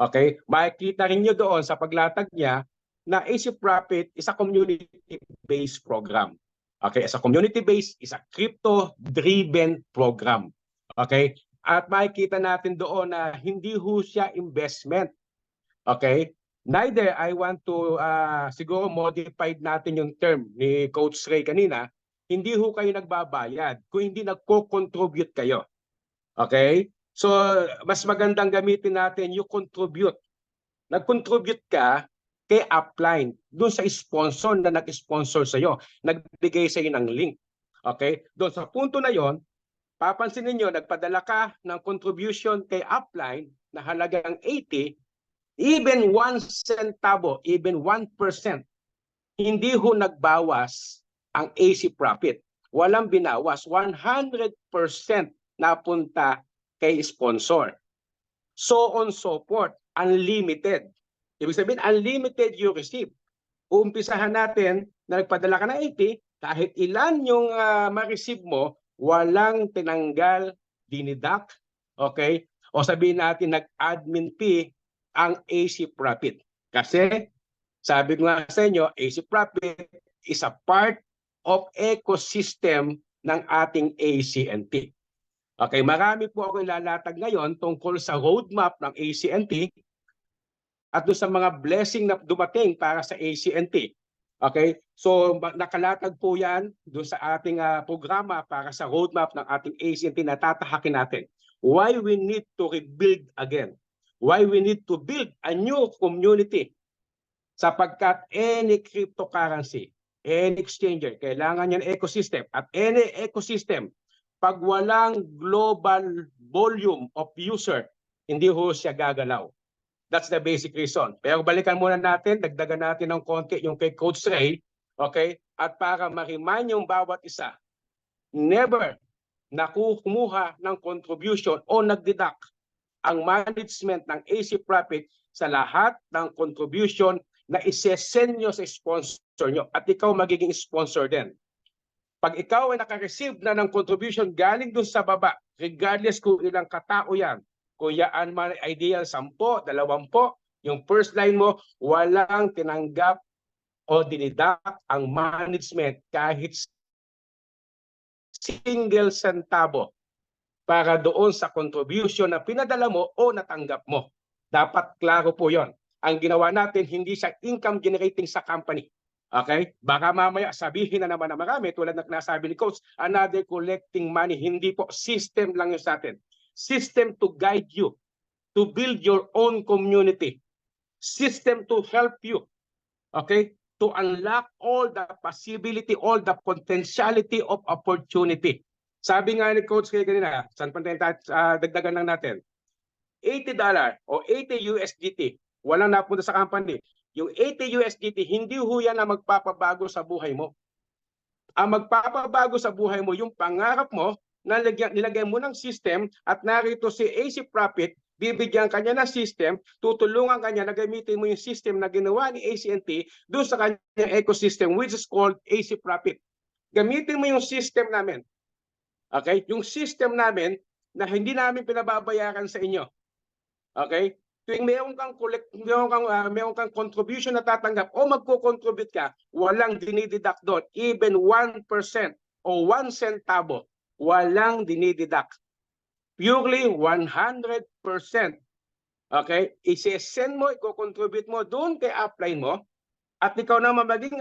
Okay? Makikita rin nyo doon sa paglatag niya na AC Profit is a community-based program. Okay? As a community-based, is a crypto-driven program. Okay? At makikita natin doon na hindi ho siya investment. Okay? Neither I want to siguro modified natin yung term ni Coach Ray kanina, hindi ho kayo nagbabayad kung hindi nagko-contribute kayo. Okay? So, mas magandang gamitin natin yung contribute. Nag-contribute ka kay upline, doon sa sponsor na nag-sponsor sa iyo, nagbigay sa iyo ng link. Okay? Doon sa punto na yon, papansin niyo nagpadala ka ng contribution kay upline na halagang 80, even 1 centavo, even 1%, hindi ho nagbawas ang AC Profit. Walang binawas, 100% napunta kay sponsor. So on so forth, unlimited. Ibig sabihin, unlimited you receive. Uumpisahan natin na nagpadala ka ng 80, kahit ilan yung ma-receive mo, walang tinanggal, dinidak, okay? O sabihin natin, nag-admin fee ang AC Profit. Kasi, sabi ko nga sa inyo, AC Profit is a part of ecosystem ng ating ACNP. Okay, marami po ako ilalatag ngayon tungkol sa roadmap ng ACNP at doon sa mga blessing na dumating para sa ACNP. Okay, so nakalatag po yan doon sa ating programa para sa roadmap ng ating ACNP na tatahakin natin. Why we need to rebuild again? Why we need to build a new community? Sapagkat any cryptocurrency, any exchanger, kailangan yan ecosystem. At any ecosystem, pag walang global volume of user, hindi ho siya gagalaw. That's the basic reason. Pero balikan muna natin, dagdagan natin ng konti yung kay Coach Ray, okay? At para ma-remind yung bawat isa, never na kumuha ng contribution o nagdeduct ang management ng AC Profit sa lahat ng contribution na isesend nyo sa sponsor nyo at ikaw magiging sponsor din. Pag ikaw ay naka-receive na ng contribution galing dun sa baba, regardless kung ilang katao yan, kung yaan man ideal 10, 20, yung first line mo, walang tinanggap o dinidak ang management kahit single centavo para doon sa contribution na pinadala mo o natanggap mo. Dapat klaro po yon. Ang ginawa natin, hindi siya income generating sa company. Okay? Baka mamaya sabihin na naman na marami, tulad ng nasabi ni Coach, another collecting money. Hindi po, system lang yun sa atin. System to guide you, to build your own community. System to help you, okay? To unlock all the possibility, all the potentiality of opportunity. Sabi nga ni Coach kaya kanina, saan pa tayo dagdagan lang natin? $80 o 80 USDT, walang napunta sa company. Yung 80 USDT, hindi ho yan ang magpapabago sa buhay mo. Ang magpapabago sa buhay mo, yung pangarap mo, nilagay mo ng system at narito si AC Profit, bibigyan kanya ng system, tutulungan kanya na gamitin mo yung system na ginawa ni ACNT doon sa kanyang ecosystem which is called AC Profit. Gamitin mo yung system namin. Okay? Yung system namin na hindi namin pinababayaran sa inyo. Okay? Tuwing meron kang contribution na tatanggap o magko-contribute ka, walang dinideduct doon. Even 1% o 1 centavo, walang dinideduct. Purely 100%. Okay? I-send mo, i-contribute mo doon kay upline mo at ikaw naman maging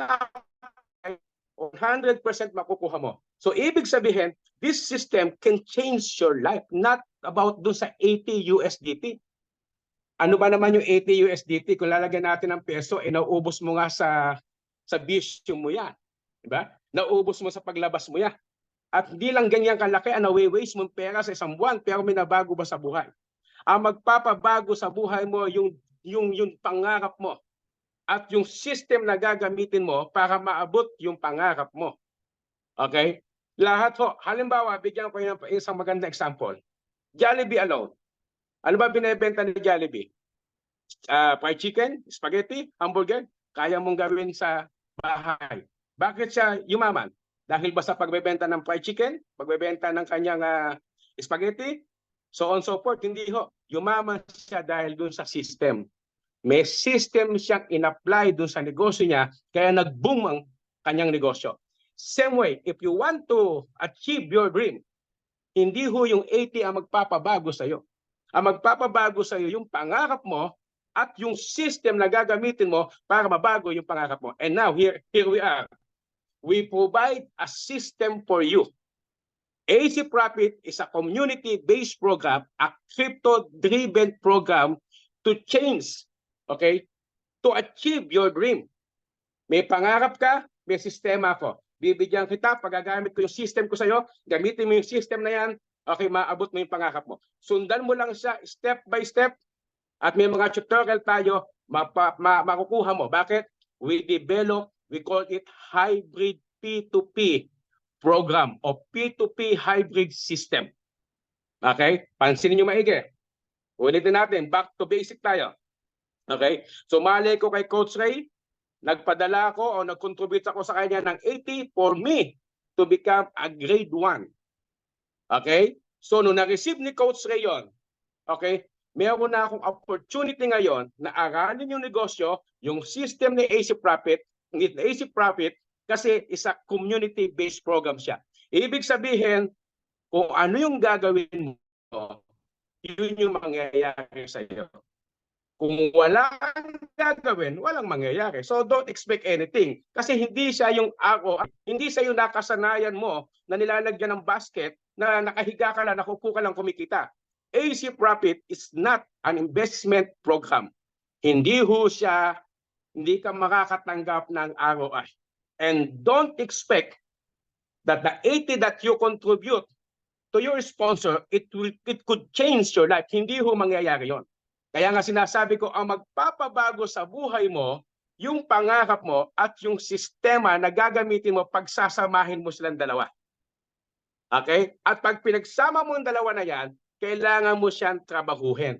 100% makukuha mo. So, ibig sabihin, this system can change your life, not about doon sa 80 USDT. Ano ba naman yung 80 USDT? Kung lalagyan natin ng peso, nauubos mo nga sa bisyo mo yan. Diba? Nauubos mo sa paglabas mo yan. At hindi lang ganyan kalaki ang nawi-waste mong pera sa isang buwan, pero may nabago ba sa buhay? Ang magpapabago sa buhay mo, yung pangarap mo. At yung system na gagamitin mo para maabot yung pangarap mo. Okay? Lahat ho. Halimbawa, bigyan ko ng isang magandang example. Jollibee alone. Ano ba binebenta ni Jollibee? Fried chicken, spaghetti, hamburger, kaya mong gawin sa bahay. Bakit siya yumaman? Dahil ba sa pagbebenta ng fried chicken, pagbebenta ng kanyang spaghetti, so on so forth? Hindi ho. Yumaman siya dahil dun sa system. May system siyang in-apply dun sa negosyo niya, kaya nag-boom ang kanyang negosyo. Same way, if you want to achieve your dream, hindi ho yung 80 ang magpapabago sa iyo. Ang magpapabago sa iyo yung pangarap mo at yung system na gagamitin mo para mabago yung pangarap mo. And now, here we are. We provide a system for you. AC Profit is a community-based program, a crypto-driven program to change, okay, to achieve your dream. May pangarap ka, may sistema ako. Bibigyan kita, pagagamit ko yung system ko sa iyo, gamitin mo yung system na yan, okay, maabot mo yung pangarap mo. Sundan mo lang siya step by step at may mga tutorial tayo, makukuha mo. Bakit? We call it hybrid P2P program o P2P hybrid system. Okay? Pansinin nyo maigi. Ulitin natin, back to basic tayo. Okay? So mali ko kay Coach Ray, nagpadala ako o nag-contribute ako sa kanya ng 80 for me to become a grade 1. Okay? So, nung na-receive ni Coach Ray yun, okay, meron na akong opportunity ngayon na aralin yung negosyo, yung system ni AC Profit, kasi isa community-based program siya. Ibig sabihin, kung ano yung gagawin mo, yun yung mangyayari sa iyo. Kung wala kang gagawin, walang mangyayari. So don't expect anything. Kasi hindi siya yung hindi siya yung nakasanayan mo na nilalagyan ng basket na nakahiga ka lang, nakupo ka lang kumikita. AC Profit is not an investment program. Hindi ka makakatanggap ng ROI. And don't expect that the 80 that you contribute to your sponsor, it could change your life. Hindi ho mangyayari yon. Kaya nga sinasabi ko, ang magpapabago sa buhay mo, yung pangarap mo at yung sistema na gagamitin mo, pagsasamahin mo silang dalawa. Okay? At pag pinagsama mo ang dalawa na yan, kailangan mo siyang trabahuhin.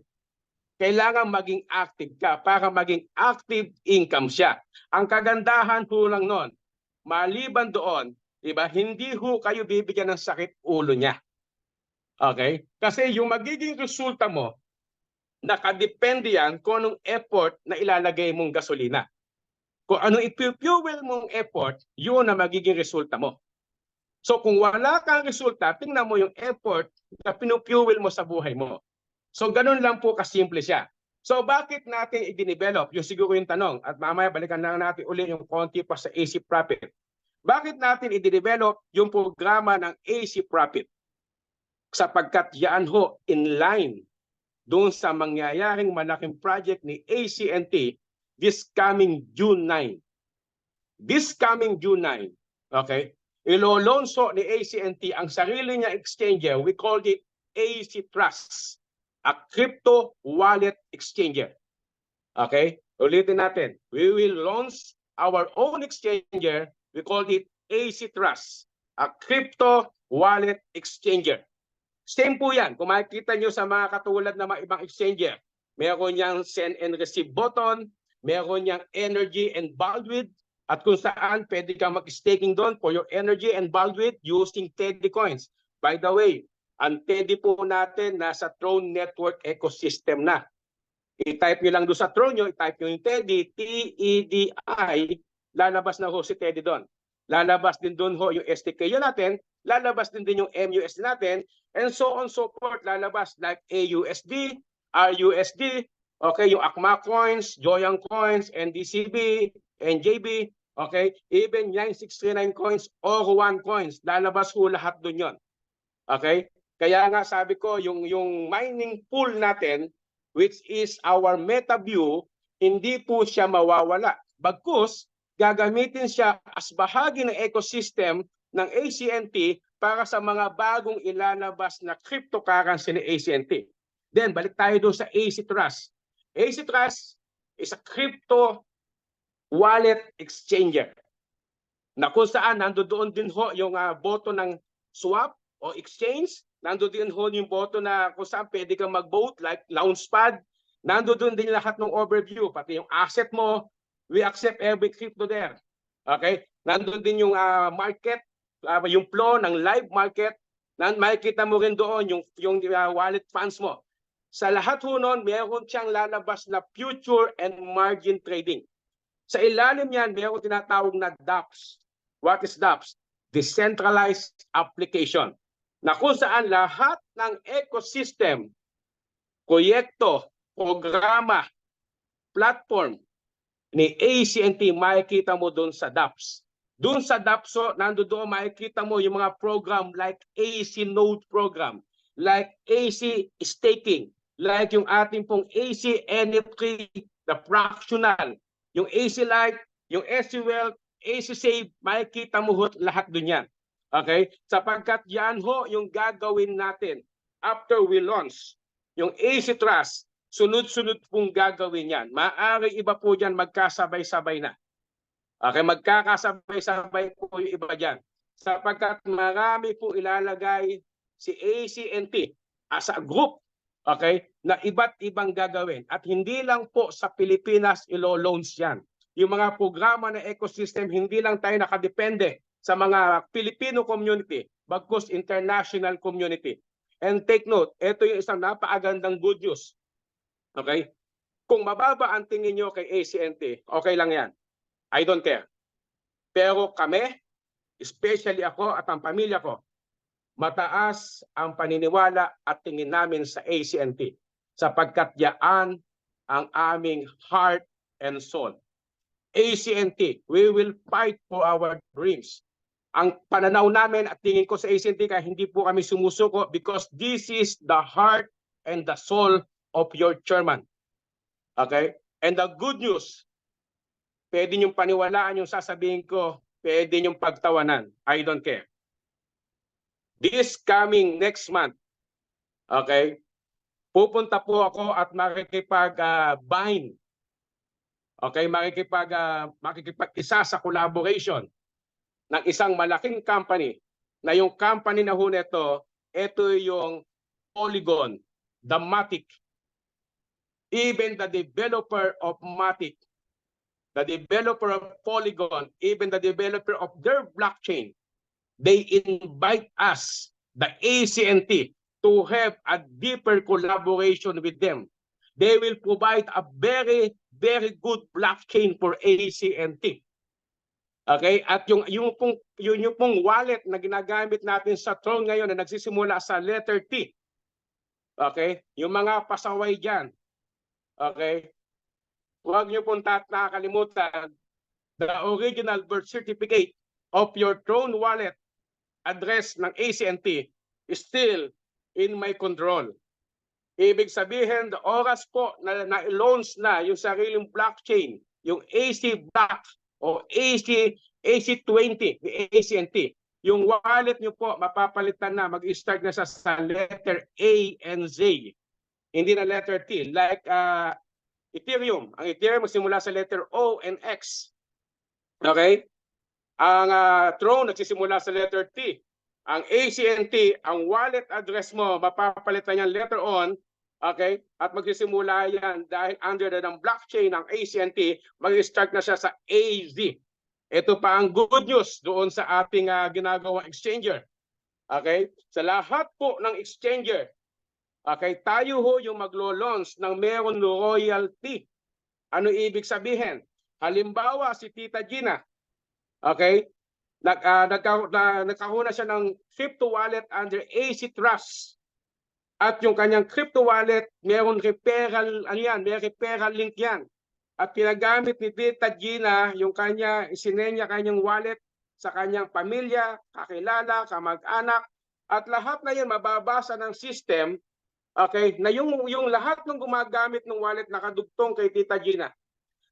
Kailangan maging active ka para maging active income siya. Ang kagandahan ho lang nun, maliban doon, diba, hindi ho kayo bibigyan ng sakit ulo niya. Okay? Kasi yung magiging resulta mo, nakadepende yan kung anong effort na ilalagay mong gasolina. Kung anong ipi-fuel mong effort, yun na magiging resulta mo. So kung wala kang resulta, tingnan mo yung effort na pinufuel mo sa buhay mo. So ganun lang po kasimple siya. So bakit natin i-develop? Yung siguro yung tanong, at mamaya balikan lang natin uli yung konti pa sa AC Profit. Bakit natin i-develop yung programa ng AC Profit? Sapagkat yan ho in line doon sa mangyayaring malaking project ni ACNT this coming June 9. This coming June 9, okay, ilolonso ni ACNT ang sarili niya exchanger, we called it AC Trust. a crypto wallet exchanger. Okay? Ulitin natin. We will launch our own exchanger. We call it AC Trust, a crypto wallet exchanger. Same po yan. Kung makikita nyo sa mga katulad na mga ibang exchanger, meron niyang send and receive button, meron niyang energy and bandwidth, at kung saan pwede kang mag-staking doon for your energy and bandwidth using Teddy coins. By the way, ang Teddy po natin nasa Tron Network ecosystem na. I-type nyo lang doon sa Tron nyo, i-type nyo yung Teddy, T-E-D-I, lalabas na ho si Teddy doon. Lalabas din doon ho yung SDK natin, lalabas din yung MUSD natin, and so on so forth, lalabas like AUSD, RUSD, okay, yung Akma coins, Joyang coins, NDCB, NJB, okay, even 9639 coins, OR1 coins, lalabas ho lahat doon yon. Okay? Kaya nga sabi ko, yung mining pool natin, which is our MetaView, hindi po siya mawawala. Bagkus, gagamitin siya as bahagi ng ecosystem ng ACNT para sa mga bagong ilalabas na cryptocurrency ni ACNT. Then, balik tayo doon sa AC Trust. AC Trust is a crypto wallet exchanger na kung saan nandoon din ho yung boto ng swap o exchange, nandoon ho yung boto na kung saan pwede kang mag-vote like Launchpad, nandoon din lahat ng overview, pati yung asset mo, we accept every crypto there. Okay? Nandoon din yung market, yung flow ng live market, makikita mo rin doon yung wallet funds mo. Sa lahat ho nun, meron siyang lalabas na future and margin trading. Sa ilalim yan, meron tinatawag na dApps. What is dApps? Decentralized application. Na kung saan lahat ng ecosystem, proyekto, programa, platform ni ACNT makikita mo doon sa dApps. Doon sa dApps, nandoon makikita mo yung mga program like AC Node program, like AC Staking, like yung ating pong AC NFT, the fractional, yung AC Lite, yung AC Wealth, AC Save, makikita mo lahat doon yan. Okay? Sapagkat yan ho yung gagawin natin after we launch yung AC Trust, sunod-sunod pong gagawin yan. Maaari iba po dyan magkasabay-sabay na. Okay? Magkakasabay-sabay po yung iba dyan. Sapagkat marami po ilalagay si ACNT as a group, okay, na iba't ibang gagawin. At hindi lang po sa Pilipinas ilo-launch yan. Yung mga programa na ecosystem, hindi lang tayo nakadepende sa mga Filipino community, bagkus international community. And take note, ito yung isang napakagandang good news. Okay? Kung mababa ang tingin nyo kay ACNT, okay lang yan. I don't care. Pero kami, especially ako at ang pamilya ko, mataas ang paniniwala at tingin namin sa ACNT sapagkat yaan ang aming heart and soul. ACNT, we will fight for our dreams. Ang pananaw namin at tingin ko sa ACNT kaya hindi po kami sumusuko because this is the heart and the soul of your chairman. Okay? And the good news, pwede niyong paniwalaan yung sasabihin ko, pwede niyong pagtawanan. I don't care. This coming next month, okay, pupunta po ako at makikipag-bind. Okay, makikipag-isa sa collaboration ng isang malaking company na yung company na ho nito, ito yung Polygon, the Matic. Even the developer of Matic, the developer of Polygon, even the developer of their blockchain, they invite us, the ACNT, to have a deeper collaboration with them. They will provide a very, very good blockchain for ACNT. Okay? At yung pong wallet na ginagamit natin sa Tron ngayon na nagsisimula sa letter T. Okay? Yung mga pasaway dyan. Okay? Huwag nyo pong nakakalimutan, the original birth certificate of your Tron wallet address ng ACNT is still in my control. Ibig sabihin, the oras po na na-launch na yung sariling blockchain, yung AC Block o AC20, ACNT, yung wallet nyo po, mapapalitan na, mag-start na sa letter A and Z. hindi na letter T. Like Ethereum. Ang Ethereum magsimula sa letter O and X. Okay? Ang Tron nagsisimula sa letter T. Ang ACNT, ang wallet address mo, mapapalitan yan letter on, okay? At magsisimula yan dahil under ng blockchain ng ACNT, mag-start na siya sa AZ. Ito pa ang good news doon sa ating ginagawang exchanger. Okay? Sa lahat po ng exchanger, okay, tayo ho yung maglo-launch ng meron royalty. Ano ibig sabihin? Halimbawa si Tita Gina, okay? Nagkahuna siya ng crypto wallet under AC Trust. At yung kanyang crypto wallet, meron referral, may referral link yan. At pinagamit ni Tita Gina yung isinenya kanyang wallet sa kanyang pamilya, kakilala, kamag-anak, at lahat na yun mababasa ng system, okay, na yung lahat ng gumagamit ng wallet nakadugtong kay Tita Gina.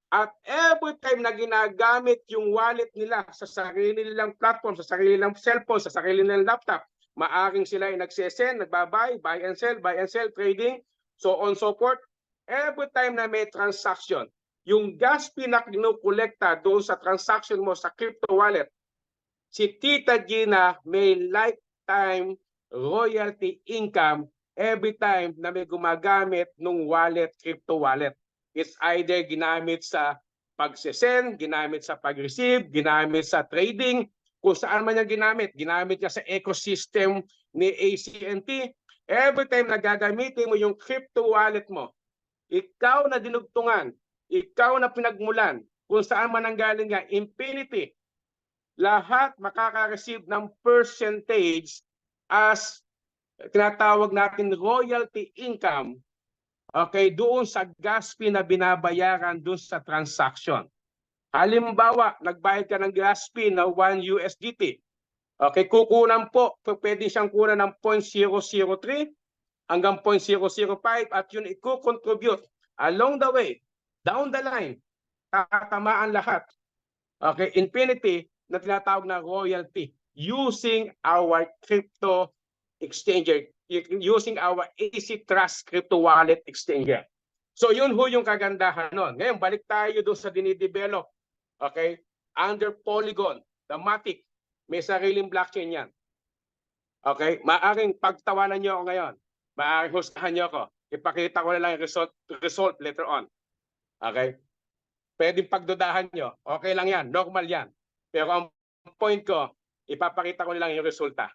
At every time na ginagamit yung wallet nila sa sarili nilang platform, sa sarili nilang cellphone, sa sarili nilang laptop, maaring sila ay nagsesend, nagbabay, buy and sell, trading, so on so forth. Every time na may transaction, yung gas fee na kinukolekta doon sa transaction mo sa crypto wallet, si Tita Gina may lifetime royalty income every time na may gumagamit ng wallet, crypto wallet. It's either ginamit sa pag-send, ginamit sa pag-receive, ginamit sa trading, kung saan man niya ginamit. Ginamit niya sa ecosystem ni ACNT. Every time na gagamitin mo yung crypto wallet mo, ikaw na dinugtungan, ikaw na pinagmulan, kung saan man ang galing nga, infinity, lahat makaka-receive ng percentage as tinatawag natin royalty income, okay, doon sa gas fee na binabayaran doon sa transaction. Halimbawa, nagbayad ka ng gas fee na 1 USDT. Okay, kukunan po, pwede siyang kunan ng 0.003 hanggang 0.005 at yun i-contribute along the way, down the line, tatamaan lahat. Okay, infinity na tinatawag na royalty using our crypto exchanger, using our AC Trust crypto wallet exchanger. So yun ho yung kagandahan nun. Ngayon, balik tayo doon sa dinidevelop. Okay? Under Polygon, the Matic, may sariling blockchain yan. Okay? Maaring pagtawanan nyo ako ngayon. Maaring hustahan nyo ako. Ipakita ko na lang yung result later on. Okay? Pwedeng pagdudahan nyo. Okay lang yan. Normal yan. Pero ang point ko, ipapakita ko na lang yung resulta.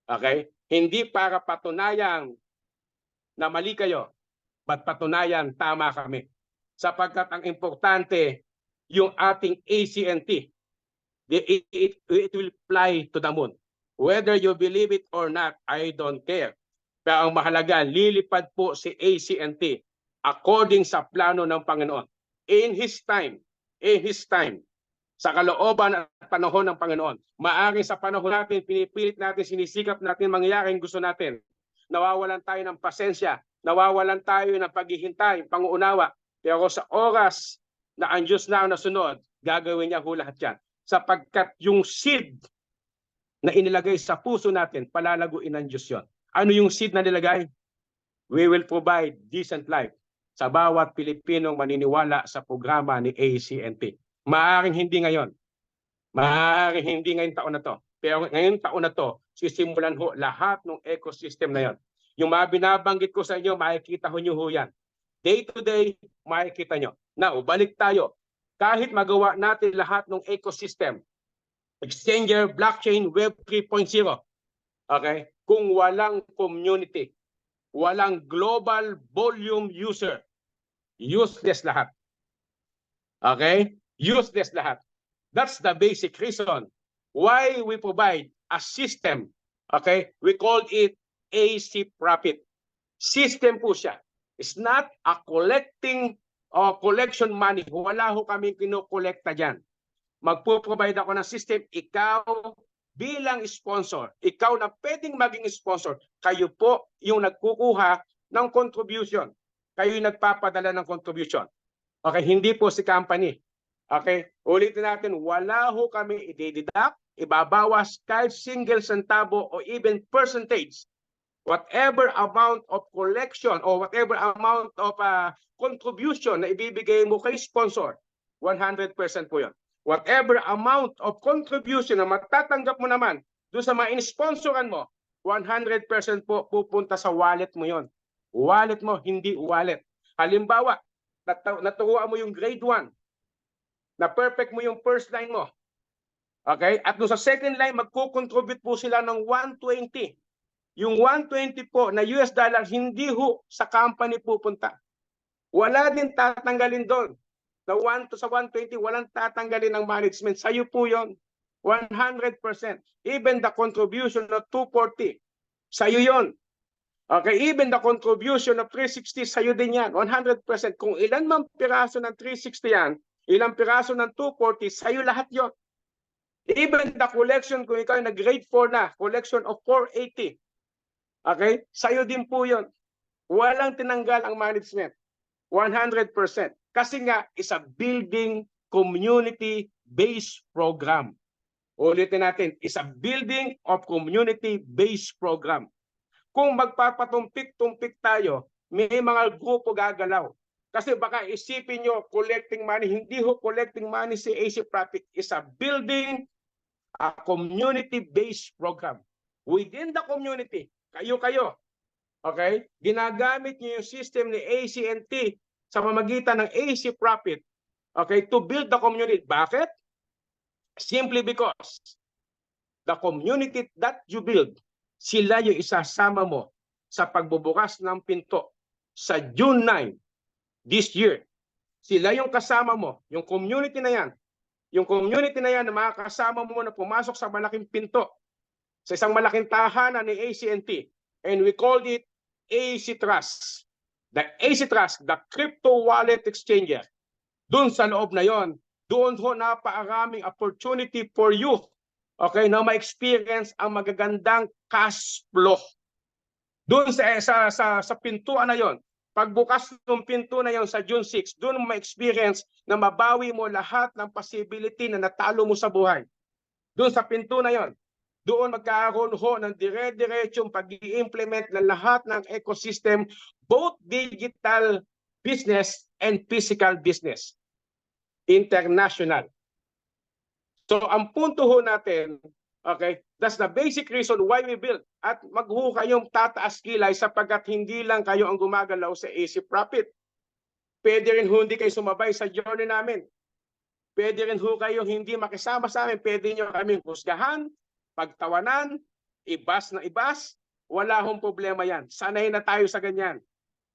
Okay? Hindi para patunayan na mali kayo, but patunayan tama kami. Sapagkat ang importante, yung ating ACNT, it will fly to the moon. Whether you believe it or not, I don't care. Pero ang mahalaga, lilipad po si ACNT according sa plano ng Panginoon. In His time, sa kalooban at panahon ng Panginoon. Maaring sa panahon natin, pinipilit natin, sinisikap natin mangyayari ang gusto natin. Nawawalan tayo ng pasensya, nawawalan tayo ng paghihintay, panguunawa. Pero sa oras na ang Diyos na nasunod, gagawin niya ho lahat yan. Sapagkat yung seed na inilagay sa puso natin, palalaguin ng Diyos yon. Ano yung seed na nilagay? We will provide decent life sa bawat Pilipinong maniniwala sa programa ni ACNT. Maaaring hindi ngayon. Maaaring hindi ngayong taon na to. Pero ngayong taon na to, sisimulan ho lahat ng ecosystem na yon. Yung mga binabanggit ko sa inyo, makikita ho nyo ho yan. Day to day, makikita nyo. Now, balik tayo. Kahit magawa natin lahat ng ecosystem, exchanger, blockchain, web 3.0, okay? Kung walang community, walang global volume user, useless lahat. Okay? Useless lahat. That's the basic reason why we provide a system. Okay? We call it AC Profit. System po siya. It's not a collection money. Wala ho kami kinukolekta dyan. Magpo-provide ako ng system. Ikaw bilang sponsor, ikaw na pwedeng maging sponsor, kayo po yung nagkukuha ng contribution. Kayo yung nagpapadala ng contribution. Okay? Hindi po si company. Okay? Ulitin natin, wala ho kami i-deduct, ibabawas kahit single centavo o even percentage whatever amount of collection or whatever amount of contribution na ibibigay mo kay sponsor, 100% po yun. Whatever amount of contribution na matatanggap mo naman doon sa mga in-sponsoran mo, 100% po pupunta sa wallet mo yon. Wallet mo, hindi wallet. Halimbawa, naturuan mo yung grade 1, na perfect mo yung first line mo. Okay? At doon sa second line, magkukontribute po sila ng 120. Yung 120 po na US dollar, hindi ho sa company pupunta. Wala din tatanggalin doon. Sa 120, walang tatanggalin ng management. Sa'yo po yon, 100%. Even the contribution of 240, sa'yo yon. Okay, even the contribution of 360, sa'yo din yan, 100%. Kung ilan mang piraso ng 360 yan, ilang piraso ng 240, sa'yo lahat yon. Even the collection, kung ikaw ay nag-grade 4 na, collection of 480, okay, sa'yo din po yon. Walang tinanggal ang management, 100%. Kasi nga, is a building community-based program. Ulitin natin, is a building of community-based program. Kung magpapatumpik-tumpik tayo, may mga grupo gagalaw. Kasi baka isipin nyo, collecting money, hindi ho collecting money si AC Profit, is a building a community-based program. Within the community, kayo, okay, ginagamit nyo yung system ni ACNT sa pamamagitan ng AC Profit, okay, to build the community. Bakit? Simply because the community that you build, sila yung isasama mo sa pagbubukas ng pinto sa June 9 this year. Sila yung kasama mo, yung community na yan. Yung community na yan na makakasama mo na pumasok sa malaking pinto, sa isang malaking tahanan ni ACNT. And we called it AC Trust. The AC Trust, the crypto wallet exchanger. Doon sa loob na yon, doon ho napaaraming opportunity for you, okay, na ma-experience ang magagandang cash flow. Doon sa pintuan na yon, pagbukas ng pinto na yon sa June 6, doon mo ma-experience na mabawi mo lahat ng possibility na natalo mo sa buhay. Doon sa pinto na yon, doon magkakaroon ho ng dire-diretsong pag-i-implement ng lahat ng ecosystem, both digital business and physical business. International. So ang punto ho natin, okay, that's the basic reason why we build. At magho kayong tataas kilay sapagkat hindi lang kayo ang gumagalaw sa AC Profit. Pwede rin ho hindi kayo sumabay sa journey namin. Pwede rin ho kayo hindi makisama sa amin. Pwede nyo kaming husgahan, pagtawanan, ibas na ibas. Wala hong problema yan. Sanay na tayo sa ganyan.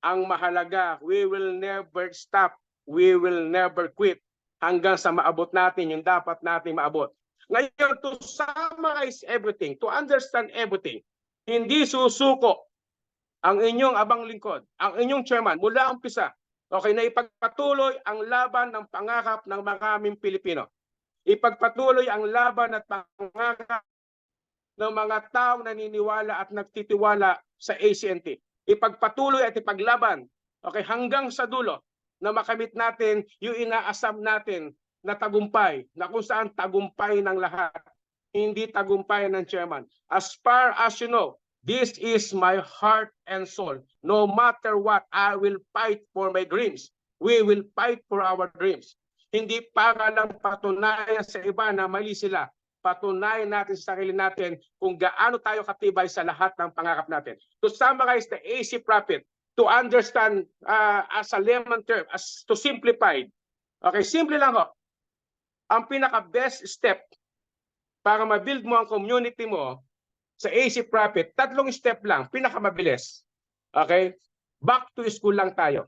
Ang mahalaga, we will never stop. We will never quit. Hanggang sa maabot natin yung dapat natin maabot. Ngayon, to summarize everything, to understand everything, hindi susuko ang inyong abang lingkod, ang inyong chairman, mula umpisa, okay, na ipagpatuloy ang laban ng pangarap ng maraming Pilipino. Ipagpatuloy ang laban at pangarap ng mga taong naniniwala at nagtitiwala sa ACNT. Ipagpatuloy at ipaglaban, okay, hanggang sa dulo, na makamit natin yung inaasam natin na tagumpay, na kung saan tagumpay ng lahat, hindi tagumpay ng chairman. As far as you know, this is my heart and soul. No matter what, I will fight for my dreams. We will fight for our dreams. Hindi para lang patunayan sa iba na mali sila. Patunayan natin sa sarili natin kung gaano tayo katibay sa lahat ng pangarap natin. To summarize the AC Profit, to understand as a layman term, as to simplify. Okay, simple lang ho. Ang pinaka-best step para ma-build mo ang community mo sa AC Profit, 3 step lang, pinakamabilis. Okay? Back to school lang tayo.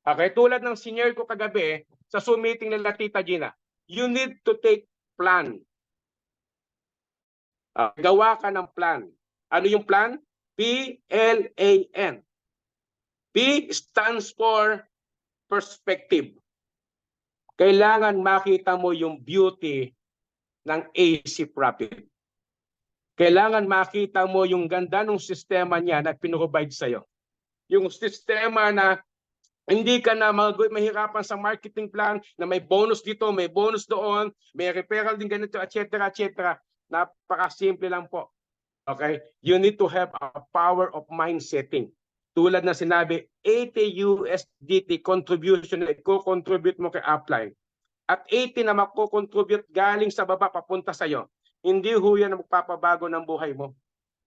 Okay, tulad ng senior ko kagabi sa Zoom meeting nila Tita Gina, you need to take plan. Gawa ka ng plan. Ano yung plan? P-L-A-N. P stands for perspective. Kailangan makita mo yung beauty ng AC Profit. Kailangan makita mo yung ganda ng sistema niya na pinrovide sa'yo. Yung sistema na hindi ka na mahirapan sa marketing plan, na may bonus dito, may bonus doon, may referral din ganito, etc. etc. Napakasimple lang po. Okay? You need to have a power of mind setting. Tulad na sinabi, 80 USDT contribution na i-contribute mo kay upline. At 80 na mako-contribute galing sa baba papunta sa iyo. Hindi ho yan ang magpapabago ng buhay mo.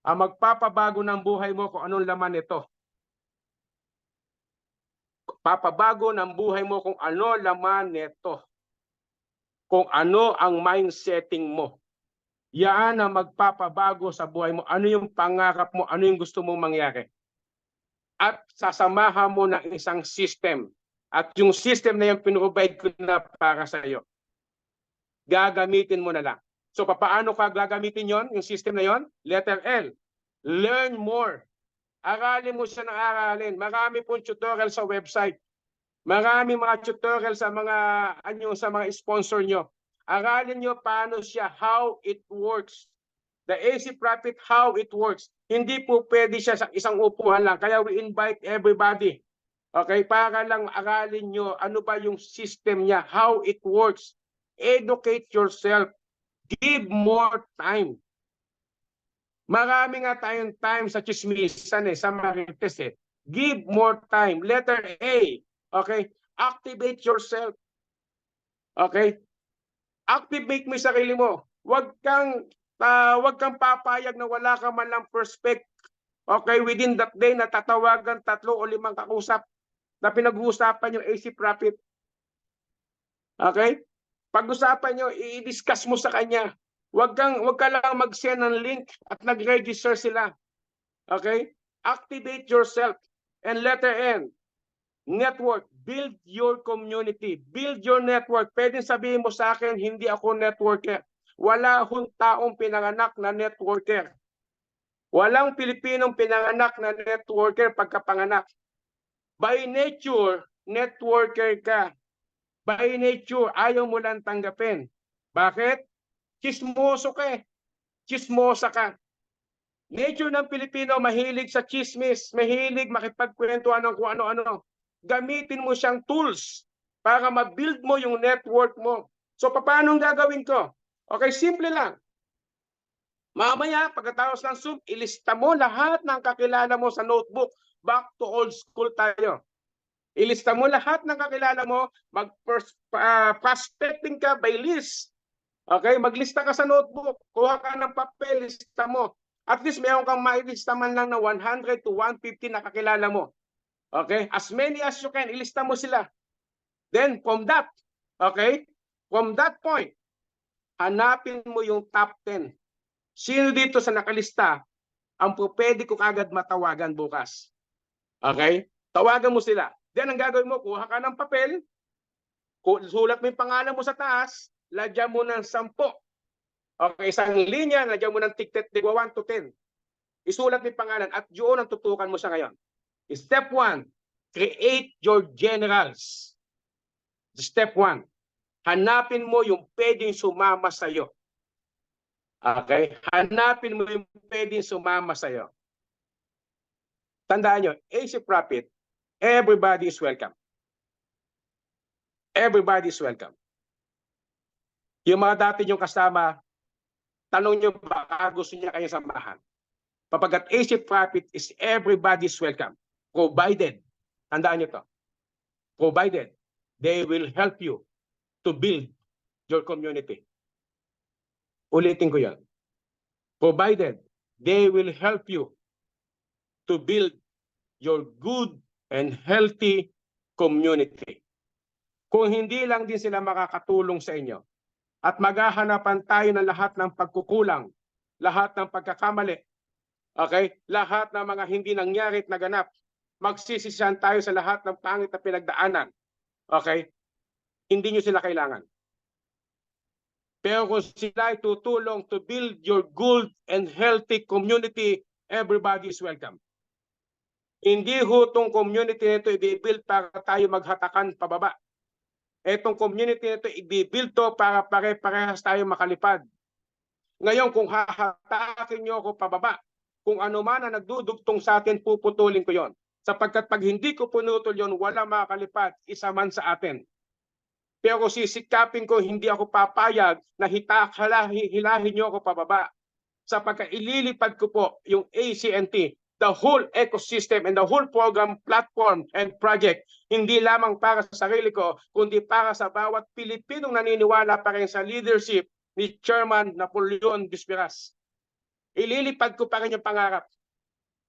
Ang magpapabago ng buhay mo kung anong laman nito. Papabago ng buhay mo kung ano laman nito. Kung ano ang mindsetting mo. Yan ang magpapabago sa buhay mo. Ano yung pangarap mo? Ano yung gusto mong mangyari? At sasamahan mo ng isang system. At yung system na yung pinrovide ko na para sa iyo. Gagamitin mo na lang. So paano ka gagamitin yon? Yung system na yon? Letter L. Learn more. Aralin mo siya ng aralin. Marami pong tutorial sa website. Marami mga tutorial sa mga sponsor nyo. Aralin nyo paano siya, how it works. The AC Profit, how it works. Hindi po pwede siya sa isang upuan lang. Kaya we invite everybody. Okay, para lang aralin nyo ano ba yung system niya, how it works. Educate yourself. Give more time. Marami nga tayong time sa chismisan sa marites Give more time. Letter A. Okay? Activate yourself. Okay? Activate mo yung sarili mo. Huwag kang papayag na wala ka man lang prospect. Okay? Within that day, natatawagan 3 o 5 kausap na pinag-uusapan yung AC Profit. Okay? Pag-usapan nyo, i-discuss mo sa kanya. Huwag ka lang mag-send ng link at nag-register sila. Okay? Activate yourself. And letter N, network. Build your community. Build your network. Pwede sabihin mo sa akin, hindi ako networker. Wala hong taong pinanganak na networker. Walang Pilipinong pinanganak na networker pagkapanganak. By nature, networker ka. By nature, ayaw mo lang tanggapin. Bakit? Chismoso ka eh. Chismosa ka. Nature ng Pilipino, mahilig sa chismis, mahilig makipagkwentuhan ng kung ano-ano. Gamitin mo siyang tools para ma-build mo yung network mo. So, paano gagawin ko? Okay, simple lang. Mamaya, pagkatapos ng Zoom, ilista mo lahat ng kakilala mo sa notebook. Back to old school tayo. Ilista mo lahat ng kakilala mo, mag-prospecting ka by list. Okay, maglista ka sa notebook, kuha ka ng papel, lista mo. At least mayroon kang mailista man lang na 100 to 150 na kakilala mo. Okay, as many as you can, ilista mo sila. Then from that, okay, from that point, hanapin mo yung top 10. Sino dito sa nakalista ang pwede ko kagad matawagan bukas? Okay, tawagan mo sila. Then ang gagawin mo, kuha ka ng papel, sulat mo yung pangalan mo sa taas, lagyan mo ng 10. Okay, isang linya, lagyan mo ng tig-1 to 10. Isulat mo yung pangalan at yun ang tutukan mo sa ngayon. Step 1, create your generals. Step 1, hanapin mo yung pwedeng sumama sa iyo. Okay, hanapin mo yung pwedeng sumama sa iyo. Tandaan nyo, AC Profit, everybody is welcome. Everybody is welcome. Yung mga dati nyong kasama, tanong nyo baka gusto niya kayo samahan. Papagat AC Profit is everybody's welcome. Provided, tandaan nyo to, provided they will help you to build your community. Ulitin ko yan. Provided they will help you to build your good and healthy community. Kung hindi lang din sila makakatulong sa inyo at maghahanapan tayo ng lahat ng pagkukulang, lahat ng pagkakamali, okay? Lahat ng mga hindi nangyari at naganap, magsisisihan tayo sa lahat ng pangit na pinagdaanan, okay? Hindi nyo sila kailangan. Pero kung sila ay tutulong to build your good and healthy community, everybody is welcome. Hindi ho itong community nito i-build para tayo maghatakan pababa. Itong community nito i-build to para pare-parehas tayo makalipad. Ngayon, kung hahatakin nyo ako pababa, kung ano man ang nagdudugtong sa atin, puputulin ko yon. Sapagkat pag hindi ko punutol yon, wala makakalipad, isa man sa atin. Pero sisikapin ko, hindi ako papayag na hilahin nyo ako pababa. sapagkat ililipad ko po yung ACNT, the whole ecosystem and the whole program, platform, and project, hindi lamang para sa sarili ko, kundi para sa bawat Pilipinong naniniwala pa rin sa leadership ni Chairman Napoleon Bisperas. Ililipad ko pa rin yung pangarap.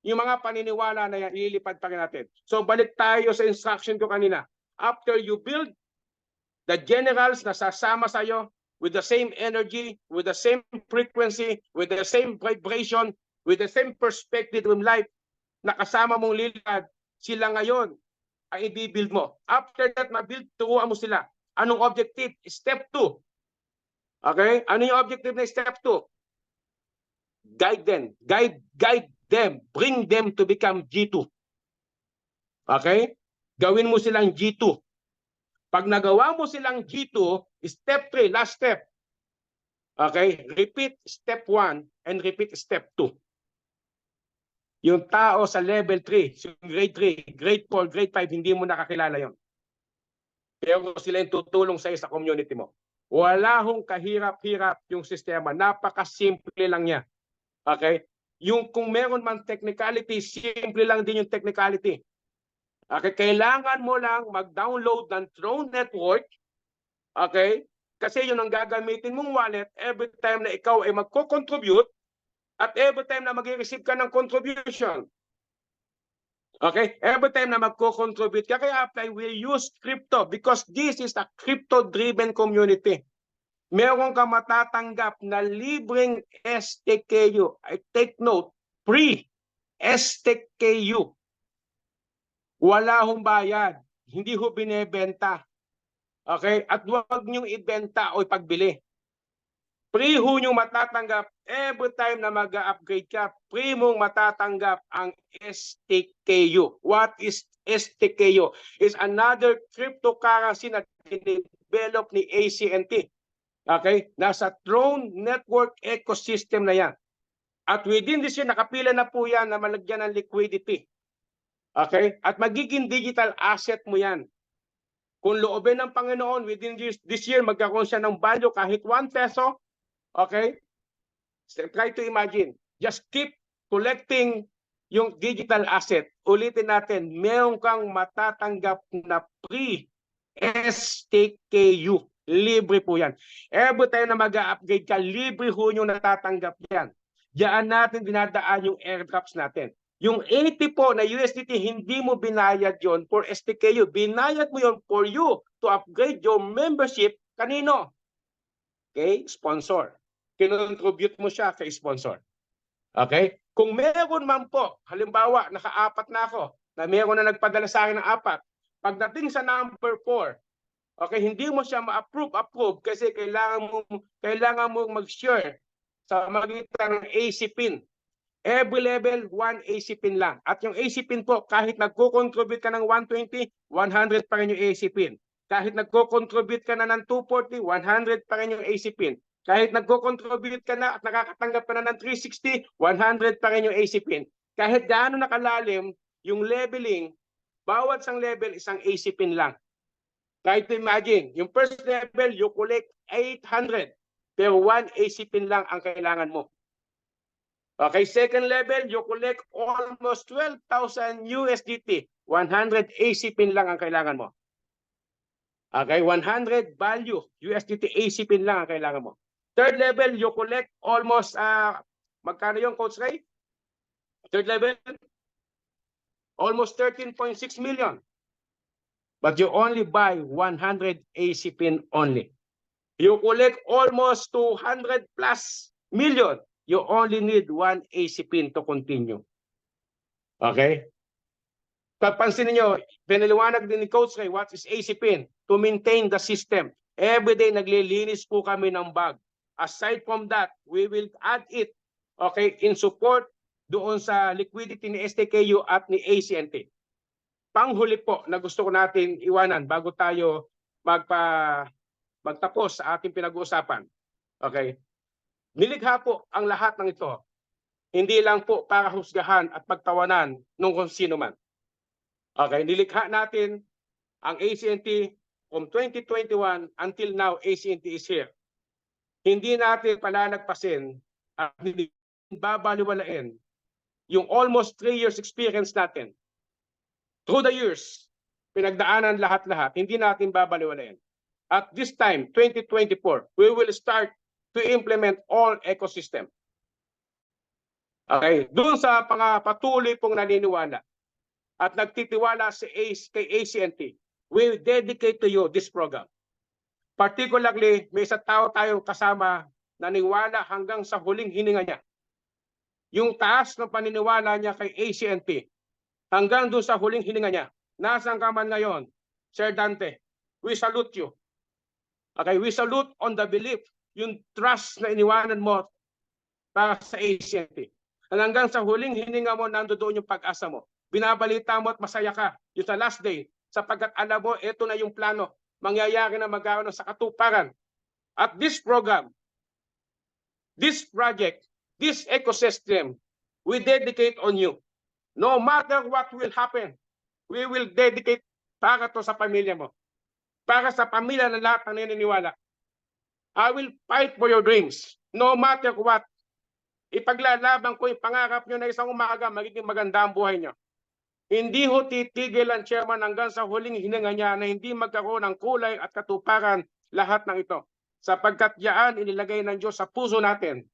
Yung mga paniniwala na yan, ililipad pa rin natin. So balik tayo sa instruction ko kanina. After you build, the generals na sasama sa'yo with the same energy, with the same frequency, with the same vibration, with the same perspective of life, na kasama mong lilipad, sila ngayon ang i-build mo. After that, ma-build, turuan mo sila. Anong objective? Step 2. Okay? Ano yung objective na step 2? Guide them. Guide them. Bring them to become G2. Okay? Gawin mo silang G2. Pag nagawa mo silang G2, step 3, last step. Okay? Repeat step 1 and repeat step 2. Yung tao sa level 3, yung grade 3, grade 4, grade 5, hindi mo nakakilala yon. Pero sila yung tutulong sa'yo sa community mo. Wala hong kahirap-hirap yung sistema. Napakasimple lang niya. Okay? Yung kung meron man technicality, simple lang din yung technicality. Okay? Kailangan mo lang mag-download ng Throne Network. Okay? Kasi yun ang gagamitin mong wallet every time na ikaw ay magko-contribute at every time na mag-receive ka ng contribution. Okay? Every time na magko-contribute ka, kaya apply, we use crypto because this is a crypto-driven community. Meron ka matatanggap na libreng STKU. I take note, free STKU. Wala hong bayad. Hindi ho binebenta. Okay? At huwag niyong ibenta o ipagbili. Free ho niyong matatanggap every time na mag-upgrade ka. Free mong matatanggap ang STKU. What is STKU? It's another cryptocurrency na develop ni ACNT. Okay? Nasa Throne Network ecosystem na yan. At within this year, nakapila na po yan na malagyan ng liquidity. Okay? At magiging digital asset mo yan. Kung loobin ng Panginoon, within this year, magkakaroon siya ng value kahit 1 peso. Okay? So, try to imagine. Just keep collecting yung digital asset. Ulitin natin, meron kang matatanggap na free STKU. Libre po yan. Every time na mag-upgrade ka, libre ho yung natatanggap yan. Diyan natin dinadaan yung airdrops natin. Yung 80 po na USDT, hindi mo binayad yon for STKU. Binayad mo yon for you to upgrade your membership. Kanino? Okay? Sponsor. Kinontribute mo siya kay sponsor. Okay? Kung meron man po, halimbawa, naka-4 na ako, na meron na nagpadala sa akin ng 4, pagdating sa number 4, okay, hindi mo siya ma-approve kasi kailangan mo mag-share sa magitan ng AC pin. Every level, 1 AC pin lang. At yung AC pin po, kahit nagko-contribute ka ng 120, 100 pa rin yung AC pin. Kahit nagko-contribute ka na ng 240, 100 pa rin yung AC pin. Kahit nagko-contribute ka na at nakakatanggap ka na ng 360, 100 pa rin yung AC pin. Kahit gaano nakalalim, yung leveling, bawat isang level, isang AC pin lang. Try to imagine, yung first level, you collect 800, pero 1 AC pin lang ang kailangan mo. Okay, second level, you collect almost 12,000 USDT. 100 AC pin lang ang kailangan mo. Okay, 100 value USDT AC pin lang ang kailangan mo. Third level, you collect almost, magkano yung Coach Ray? Third level, almost 13.6 million. But you only buy 100 AC pin only. You collect almost 200 plus million. You only need 1 AC pin to continue. Okay? Papansin niyo, pinaliwanag din ni Coach Ray, what is AC pin? To maintain the system. Every day, naglilinis po kami ng bag. Aside from that, we will add it, okay, in support doon sa liquidity ni STKU at ni ACNT. Panghuli po na gusto ko natin iwanan bago tayo magtapos sa ating pinag-uusapan. Okay? Nilikha po ang lahat ng ito. Hindi lang po para husgahan at pagtawanan ng kung sino man. Okay? Nilikha natin ang ACNT from 2021 until now, ACNT is here. Hindi natin palalagpasin at hindi babaliwalain yung almost 3 years experience natin. Through the years, pinagdaanan lahat-lahat, hindi natin babaliwalain. At this time, 2024, we will start to implement all ecosystem. Okay, doon sa patuloy pong naniniwala at nagtitiwala kay ACNT, we dedicate to you this program. Particularly, may isa tao tayong kasama naniwala hanggang sa huling hininga niya. Yung taas ng paniniwala niya kay ACNT, hanggang doon sa huling hininga niya. Nasaan ka man ngayon, Sir Dante, we salute you. Okay, we salute on the belief, yung trust na iniwanan mo para sa ACNT. At hanggang sa huling hininga mo, nandoon yung pag-asa mo. Binabalita mo at masaya ka yung sa last day, sapagkat alam mo, ito na yung plano. Mangyayari na magkaroon sa katuparan. At this program, this project, this ecosystem, we dedicate on you. No matter what will happen, we will dedicate para to sa pamilya mo. Para sa pamilya ng lahat ng naniniwala. I will fight for your dreams. No matter what. Ipaglalaban ko yung pangarap nyo na isang umaga, magiging maganda ang buhay nyo. Hindi ho titigil ang chairman hanggang sa huling hininga niya na hindi magkaroon ng kulay at katuparan lahat ng ito. Sapagkat yaan inilagay ng Diyos sa puso natin.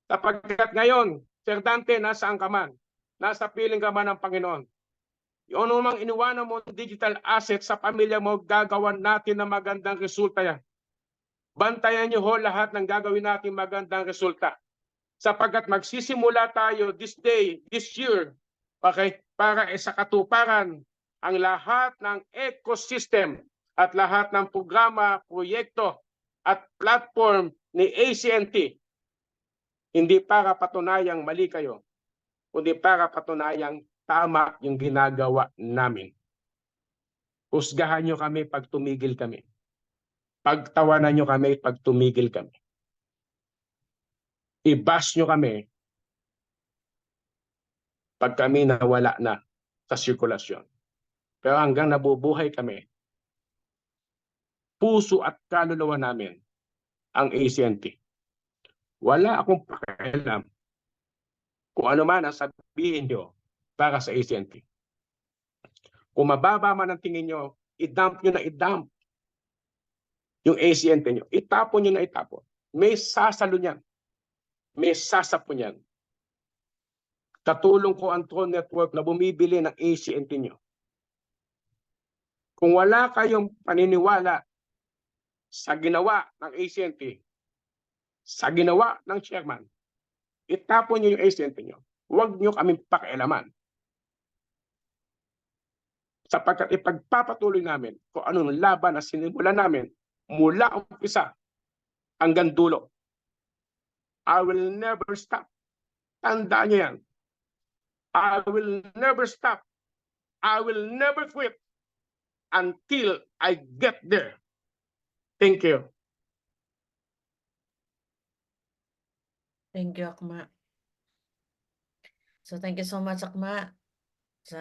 Sapagkat ngayon, Sir Dante, nasaan ka man? Nasa piling ka man ng Panginoon. Yung anumang iniwanan mo digital asset sa pamilya mo, gagawan natin ng magandang resulta yan. Bantayan niyo ho lahat ng gagawin natin magandang resulta. Sapagkat magsisimula tayo this day, this year, okay, para sa katuparan ang lahat ng ecosystem at lahat ng programa, proyekto at platform ni ACNT. Hindi para patunayang mali kayo, kundi para patunayang tama yung ginagawa namin. Husgahan nyo kami pag tumigil kami. Pagtawanan nyo kami pag tumigil kami. I-bash nyo kami pag kami nawala na sa sirkulasyon. Pero hanggang nabubuhay kami, puso at kaluluwa namin ang ACNT. Wala akong pakialam kung ano man ang sabihin nyo para sa ACNT. Kung mababa man ang tingin nyo, i-dump nyo na i-dump yung ACNT nyo. Itapon nyo na itapon. May sasalo niyan. May sasapo niyan. Katulong ko ang Tron Network na bumibili ng ACNT nyo. Kung wala kayong paniniwala sa ginawa ng ACNT, sa ginawa ng chairman, itapon nyo yung ACNT nyo. Huwag nyo kaming pakialaman. Sapagkat ipagpapatuloy namin kung anong laban na sinimulan namin mula umpisa hanggang dulo. I will never stop. Tandaan nyo yan. I will never stop. I will never quit until I get there. Thank you. Thank you, Akma. So thank you so much, Akma. Sa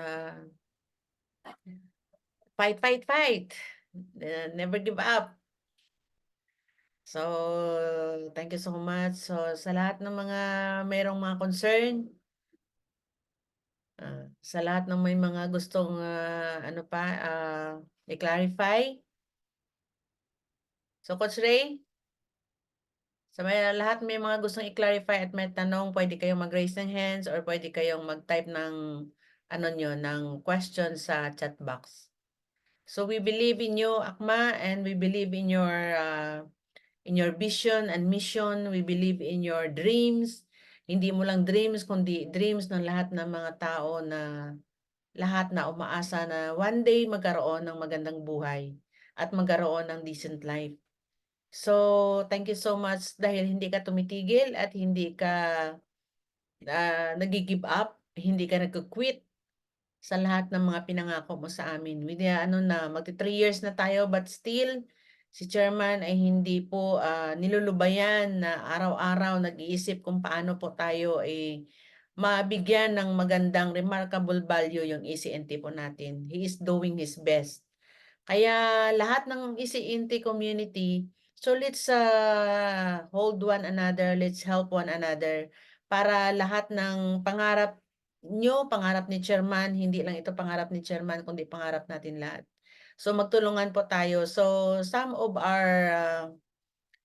fight, fight, fight. Never give up. So, thank you so much. So, sa lahat ng mga mayroong mga concern, sa lahat ng may mga gustong i-clarify. So, Coach Ray, sa lahat may mga gustong i-clarify at may tanong, pwede kayong mag-raise ng hands or pwede kayong mag-type ng ng question sa chat box. So, we believe in you, Akma, and we believe in your vision and mission. We believe in your dreams. Hindi mo lang dreams, kundi dreams ng lahat ng mga tao na lahat na umaasa na one day magkaroon ng magandang buhay at magkaroon ng decent life. So, thank you so much dahil hindi ka tumitigil at hindi ka nag-give up, hindi ka nag-quit sa lahat ng mga pinangako mo sa amin. With magti 3 years na tayo but still si chairman ay hindi po nilulubayan na araw-araw nag-iisip kung paano po tayo ay mabigyan ng magandang remarkable value yung ACNT po natin. He is doing his best. Kaya lahat ng ACNT community, so let's hold one another, let's help one another para lahat ng pangarap nyo, pangarap ni Chairman, hindi lang ito pangarap ni Chairman, kundi pangarap natin lahat. So magtulungan po tayo. So some of our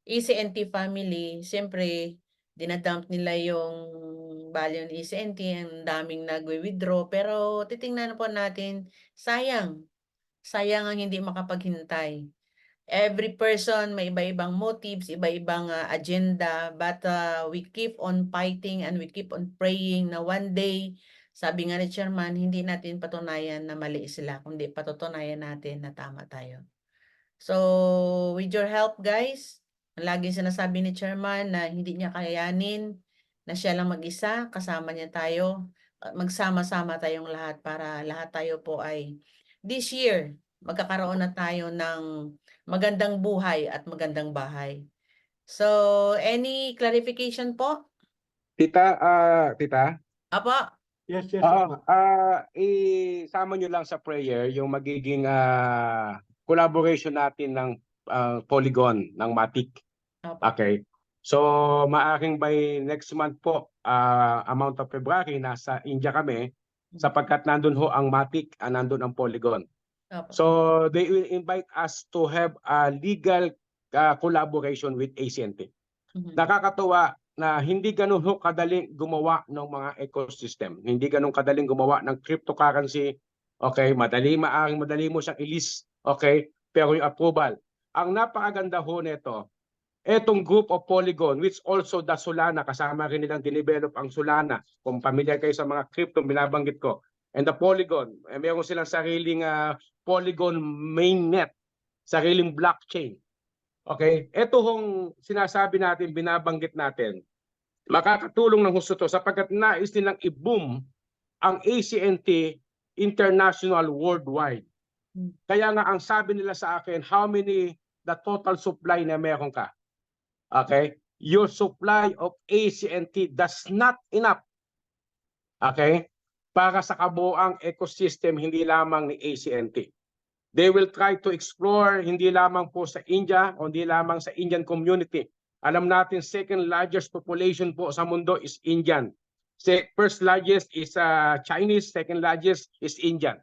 ECNT family, siyempre, dinadump nila yung value ng ECNT, ang daming nagwi-withdraw, pero titingnan po natin, sayang. Sayang ang hindi makapaghintay. Every person may iba-ibang motives, iba-ibang agenda, but we keep on fighting and we keep on praying na one day, sabi nga ni Chairman, hindi natin patunayan na mali sila, kundi patutunayan natin na tama tayo. So, with your help guys, laging sinasabi ni Chairman na hindi niya kayanin, na siya lang mag-isa, kasama niya tayo, magsama-sama tayong lahat para lahat tayo po ay this year, magkakaroon na tayo ng magandang buhay at magandang bahay. So, any clarification po? Tita, Apo, Yes, yes, oo, Akma. isama nyo lang sa prayer yung magiging collaboration natin ng Polygon ng Matic. apo. Okay. So, maaring by next month po, amount of February, nasa India kami, sapagkat nandun ho ang Matic, nandun ang Polygon. Apo. So, they will invite us to have a legal collaboration with ACNT. Mhm. Nakakatuwa na hindi ganun ho kadaling gumawa ng mga ecosystem. Hindi ganun kadaling gumawa ng cryptocurrency. Okay, maaring madali mo siyang i-list. Okay, pero yung approval. Ang napakaganda ho nito, etong group of Polygon, which also the Solana, kasama rin nilang dinevelop ang Solana. Kung familiar kayo sa mga crypto, binabanggit ko. And the Polygon, meron silang sariling Polygon mainnet, sariling blockchain. Okay, ito hong sinasabi natin, binabanggit natin, makakatulong ng husto to sapagkat nais nilang i-boom ang ACNT international worldwide. Kaya nga ang sabi nila sa akin, how many the total supply na meron ka? Okay? Your supply of ACNT does not enough. Okay? Para sa kabuoang ecosystem, hindi lamang ni ACNT. They will try to explore hindi lamang po sa India, hindi lamang sa Indian community. Alam natin, second largest population po sa mundo is Indian. First largest is Chinese, second largest is Indian.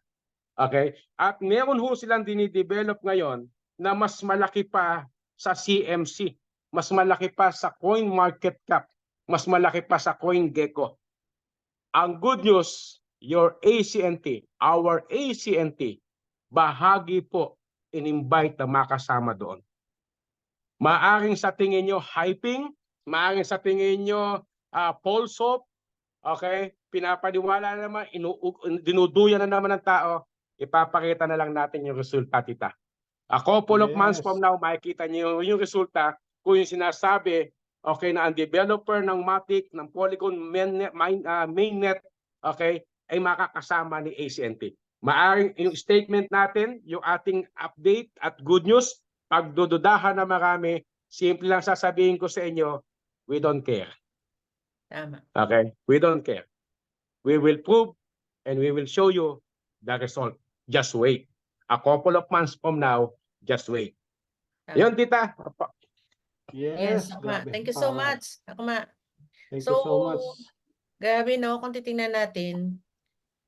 Okay? At meron ho silang dinidevelop ngayon na mas malaki pa sa CMC, mas malaki pa sa CoinMarketCap, mas malaki pa sa CoinGecko. Ang good news, your ACNT, our ACNT, bahagi po in-invite na makasama doon. Maaring sa tingin nyo hyping, maaring sa tingin nyo Polsop, okay? Pinapaniwala naman, dinuduyan na naman ng tao, ipapakita na lang natin yung resulta, tita. A couple of months from now, makikita nyo yung resulta kung yung sinasabi, okay, na ang developer ng Matic, ng Polygon mainnet, okay, ay makakasama ni ACNT. Maaring yung statement natin, yung ating update at good news, pagdududahan na marami, simple lang sasabihin ko sa inyo, we don't care. Tama. Okay? We don't care. We will prove and we will show you the result. Just wait. A couple of months from now, just wait. Tama. Yun, tita. Yes, Akma. grabe. Thank you so much, Akma. Thank you so much. Grabe no, kung titingnan natin,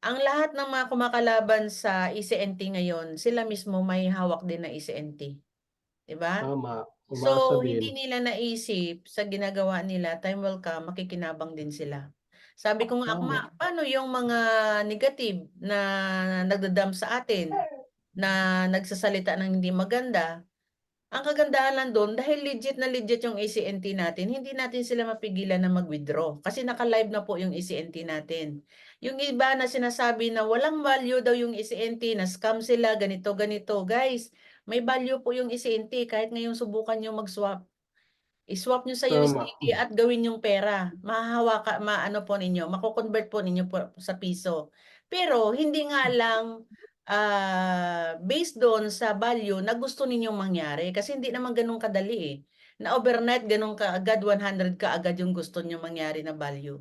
ang lahat ng mga kumakalaban sa ECNT ngayon, sila mismo may hawak din na ECNT. Diba? Tama. So, Umasa hindi din. nila naisip sa ginagawa nila, time will come, makikinabang din sila. Sabi ko nga, Akma, paano yung mga negative na nagdadam sa atin, na nagsasalita ng hindi maganda? Ang kagandahan lang doon, dahil legit na legit yung ECNT natin, hindi natin sila mapigilan na mag-withdraw. Kasi naka-live na po yung ECNT natin. Yung iba na sinasabi na walang value daw yung ECNT, na scam sila, ganito, ganito. Guys, may value po yung ECNT kahit ngayon subukan nyo mag-swap. I-swap nyo sa Tama. USDT at gawin yung pera. Maano po ninyo, mako-convert po ninyo po sa piso. Pero hindi nga lang based doon sa value na gusto ninyong mangyari. Kasi hindi naman ganun kadali eh. Na overnight ganun kaagad, 100 kaagad yung gusto niyo mangyari na value.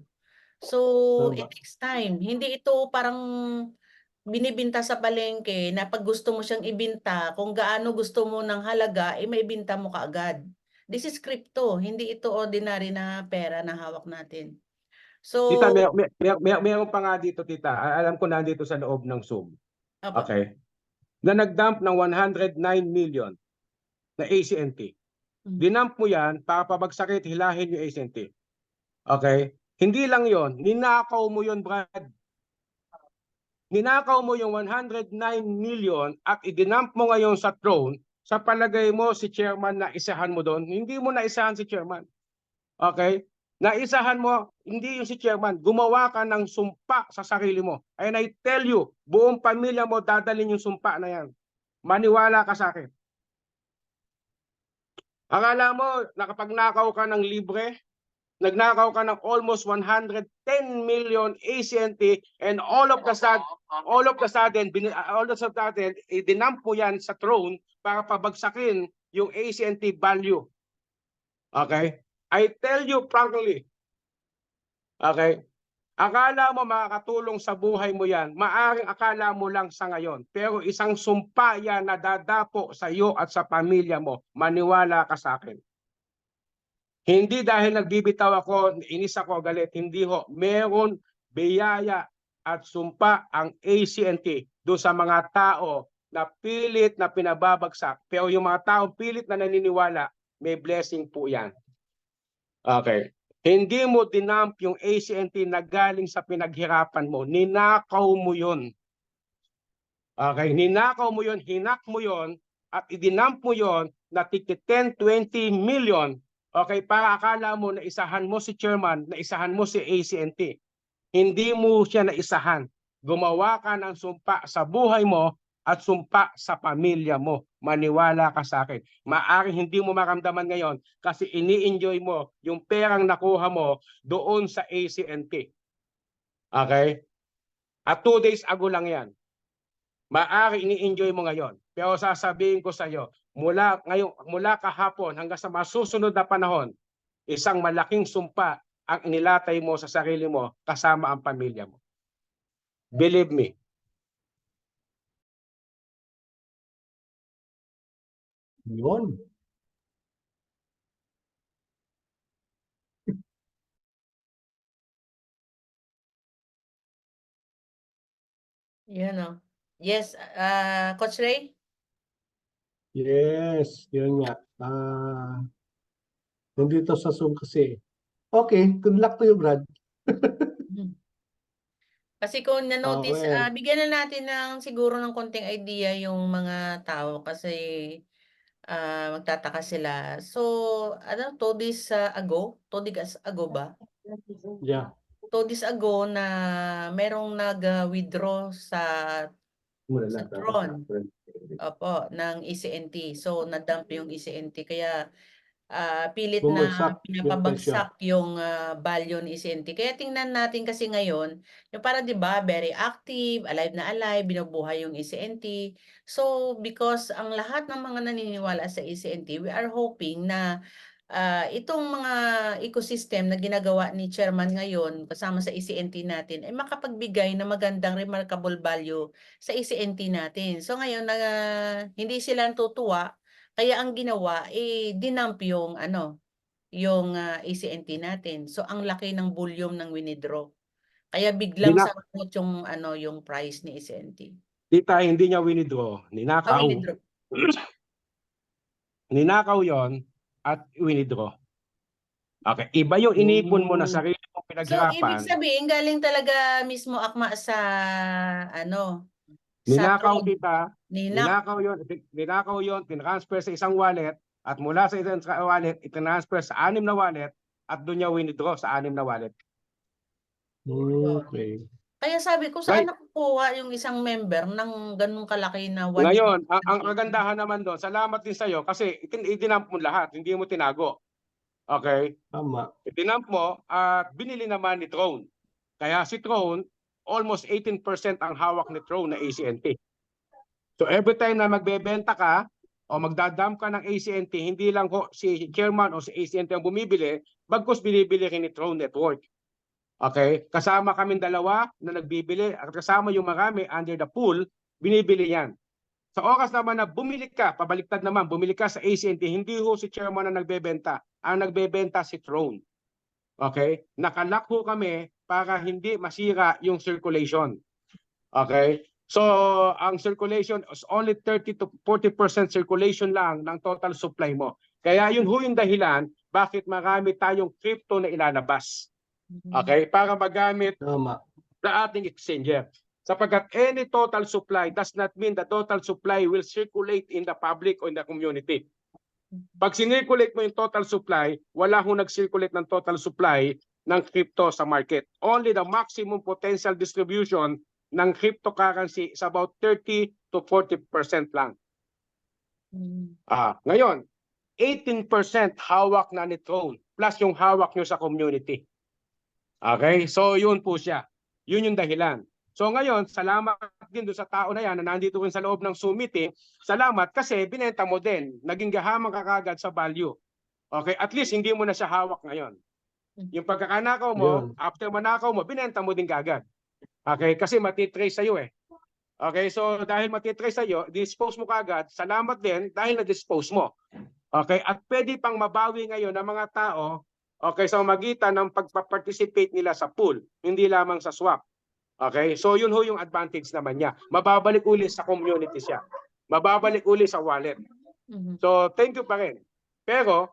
So, it Tama. takes time. Hindi ito parang binibinta sa palengke na pag gusto mo siyang ibinta, kung gaano gusto mo ng halaga, maibinta mo kaagad. This is crypto, hindi ito ordinary na pera na hawak natin. So, Tita, meron pa nga dito, tita. Alam ko nandito sa loob ng Zoom. opo. Okay. Na nag-dump ng 109 million na ACNT. Mm. Dinump mo yan para pabagsakin, hilahin yung ACNT. Okay? Hindi lang yon, ninakaw mo yon, Brad. Ninakaw mo yung 109 million at idinump mo ngayon sa throne. Sa palagay mo si chairman na isahan mo doon? Hindi mo na isahan si chairman. Okay? Naisahan mo, hindi yung si chairman, gumawa ka ng sumpa sa sarili mo. And I tell you, buong pamilya mo dadalhin yung sumpa na yan. Maniwala ka sa akin. Akala mo, nakapagnakaw ka ng libre, nagnakaw ka ng almost 110 million ACNT, and all of the sudden, idinump mo yan sa throne para pabagsakin yung ACNT value. Okay? I tell you frankly, okay, akala mo makakatulong sa buhay mo yan, maaring akala mo lang sa ngayon, pero isang sumpa yan na dadapo sa iyo at sa pamilya mo, maniwala ka sa akin. Hindi dahil nagbibitaw ako, inis ako, galit, hindi ho, meron biyaya at sumpa ang ACNT doon sa mga tao na pilit na pinababagsak, pero yung mga tao pilit na naniniwala, may blessing po yan. Okay. Hindi mo dinump yung ACNT na galing sa pinaghirapan mo. Ninakaw mo yun. Okay. Ninakaw mo yun, hinak mo yun, at idinump mo yun na 10, 20 million. Okay. Para akala mo na isahan mo si chairman, na isahan mo si ACNT. Hindi mo siya na isahan. Gumawa ka ng sumpa sa buhay mo at sumpa sa pamilya mo. Maniwala ka sa akin. Maaring hindi mo maramdaman ngayon kasi ini-enjoy mo yung perang nakuha mo doon sa ACNT. Okay? At 2 days ago lang yan. Maaring ini-enjoy mo ngayon. Pero sasabihin ko sa iyo, mula kahapon hanggang sa masusunod na panahon, isang malaking sumpa ang inilatay mo sa sarili mo kasama ang pamilya mo. Believe me. Yun. Yan o. Yes, Coach Ray? Yes, yun nga. Nandito sa Zoom kasi. Okay, good luck to you, Brad. Kasi kung na-notice, Okay. bigyan na natin ng siguro ng konting idea yung mga tao kasi magtataka sila. So, 2 days ago? 2 days ago ba? Yeah. 2 days ago na merong nag-withdraw sa Tron. Opo, ng ECNT. So, na-dump yung ECNT. Kaya, pilit na Bumagsak yung presyo. pinapabagsak yung value ni ECNT. Kaya tingnan natin kasi ngayon, yung para 'di ba, very active, alive na alive, binubuhay yung ECNT. So, because ang lahat ng mga naniniwala sa ECNT, we are hoping na itong mga ecosystem na ginagawa ni Chairman ngayon kasama sa ECNT natin ay makapagbigay ng magandang remarkable value sa ECNT natin. So ngayon hindi sila natutuwa, kaya ang ginawa dinump yung yung ECNT natin. So ang laki ng volume ng winidraw. Kaya biglang sangkot yung yung price ni ECNT. Tita, hindi niya winidraw. Ninakaw. Winidraw. Ninakaw yon at winidraw. Okay. Iba yung inipon mo na sarili mong So, pinaghirapan. ibig sabihin, galing talaga mismo akma sa Ninakaw Tron. kita. Ninakaw yon, tinransfer sa isang wallet, at mula sa isang wallet, itinransfer sa 6 na wallet, at doon niya winidraw sa 6 na wallet. Okay. Kaya sabi ko, saan nakukuha yung isang member ng ganun kalaki na one? Ngayon, ang kagandahan naman doon, salamat din sa'yo kasi idinump mo lahat, hindi mo tinago. Okay? Tama. Idinump mo at binili naman ni Throne. Kaya si Throne, almost 18% ang hawak ni Throne na ACNT. So every time na magbebenta ka o magdadump ka ng ACNT, hindi lang ko si chairman o si ACNT ang bumibili, bagkus binibili rin ni Throne Network. Okay? Kasama kaming dalawa na nagbibili at kasama yung marami under the pool, binibili yan. Sa oras naman na bumili ka, pabaliktad naman, bumili ka sa ACNT, hindi ho si chairman na nagbebenta. Ang nagbebenta si Throne. Okay? Nakalak ho kami para hindi masira yung circulation. Okay? So, ang circulation is only 30 to 40% circulation lang ng total supply mo. Kaya yun ho yung dahilan bakit marami tayong crypto na ilalabas. Okay? Para magamit Tama. sa ating exchanger. Sapagkat any total supply does not mean the total supply will circulate in the public or in the community. Pag sinirculate mo yung total supply, wala ho nag-circulate ng total supply ng crypto sa market. Only the maximum potential distribution ng cryptocurrency is about 30 to 40% lang. Ngayon, 18% hawak na ni Tron plus yung hawak nyo sa community. Okay? So, yun po siya. Yun yung dahilan. So, ngayon, salamat din doon sa tao na yan na nandito rin sa loob ng Zoom meeting. Salamat kasi binenta mo din. Naging gahamang ka kagad sa value. Okay? At least, hindi mo na siya hawak ngayon. Yung pagkakanakaw mo, Yun. after manakaw mo, binenta mo din kagad. Okay? Kasi matitrace sa'yo eh. Okay? So, dahil matitrace sa'yo, dispose mo kagad. Salamat din dahil na-dispose mo. Okay? At pwede pang mabawi ngayon ng mga tao, okay, sa magitan ng pagpa-participate nila sa pool, hindi lamang sa swap. Okay? So, yun ho yung advantage naman niya. Mababalik uli sa community siya. Mababalik uli sa wallet. So, thank you pa rin. Pero,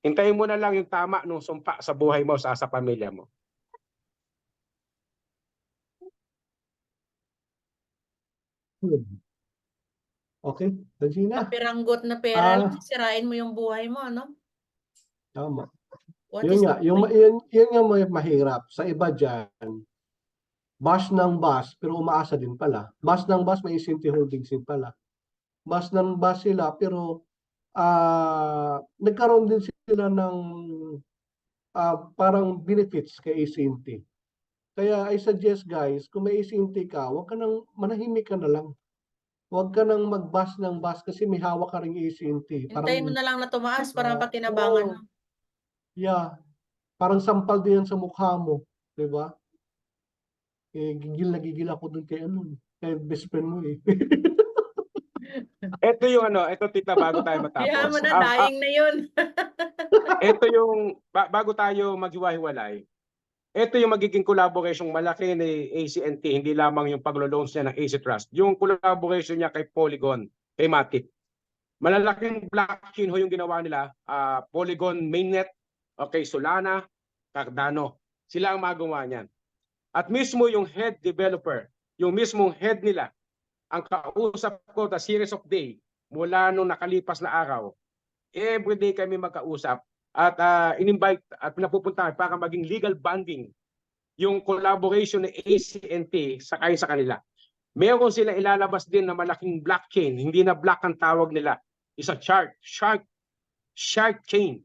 hintayin mo na lang yung tama nung sumpa sa buhay mo, sa pamilya mo. Okay, Regina. Kapiranggot na pera lang, Ah. sisirain mo yung buhay mo, no? Tama. What Yun is nga, the point? yun nga may mahirap. Sa iba dyan, bus ng bus, pero umaasa din pala. Bus ng bus, may Isinti Holdings din pala. Bus ng bus sila, pero nagkaroon din sila ng parang benefits kay Isinti. Kaya I suggest guys, kung may Isinti ka, huwag ka nang, manahimik ka na lang. Huwag ka nang mag-bus ng bus kasi may hawak ka ring Isinti. Hintayin mo na lang na tumaas para pakinabangan mo. Yeah. Parang sampal din yan sa mukha mo. Diba? Gigil na gigil ako dun kay kay best friend mo eh. Ito yung ito tita, bago tayo matapos. Kaya mo na, dying na yun. Ito yung, bago tayo maghiwa-hiwalay, ito yung magiging collaboration malaki ni ACNT, hindi lamang yung paglo-launch niya ng AC Trust. Yung collaboration niya kay Polygon, kay Matic. Malalaking blockchain ho yung ginawa nila, Polygon Mainnet, okay, Solana, Cardano. Sila ang magawa niyan. At mismo yung head developer, yung mismong head nila, ang kausap ko sa series of day, mula nung nakalipas na araw, everyday kami magkausap at in-invite at pinapupuntahan para maging legal bonding yung collaboration ng ACNT sa kanila. Meron sila ilalabas din na malaking blockchain, hindi na block ang tawag nila. Isa shark chain.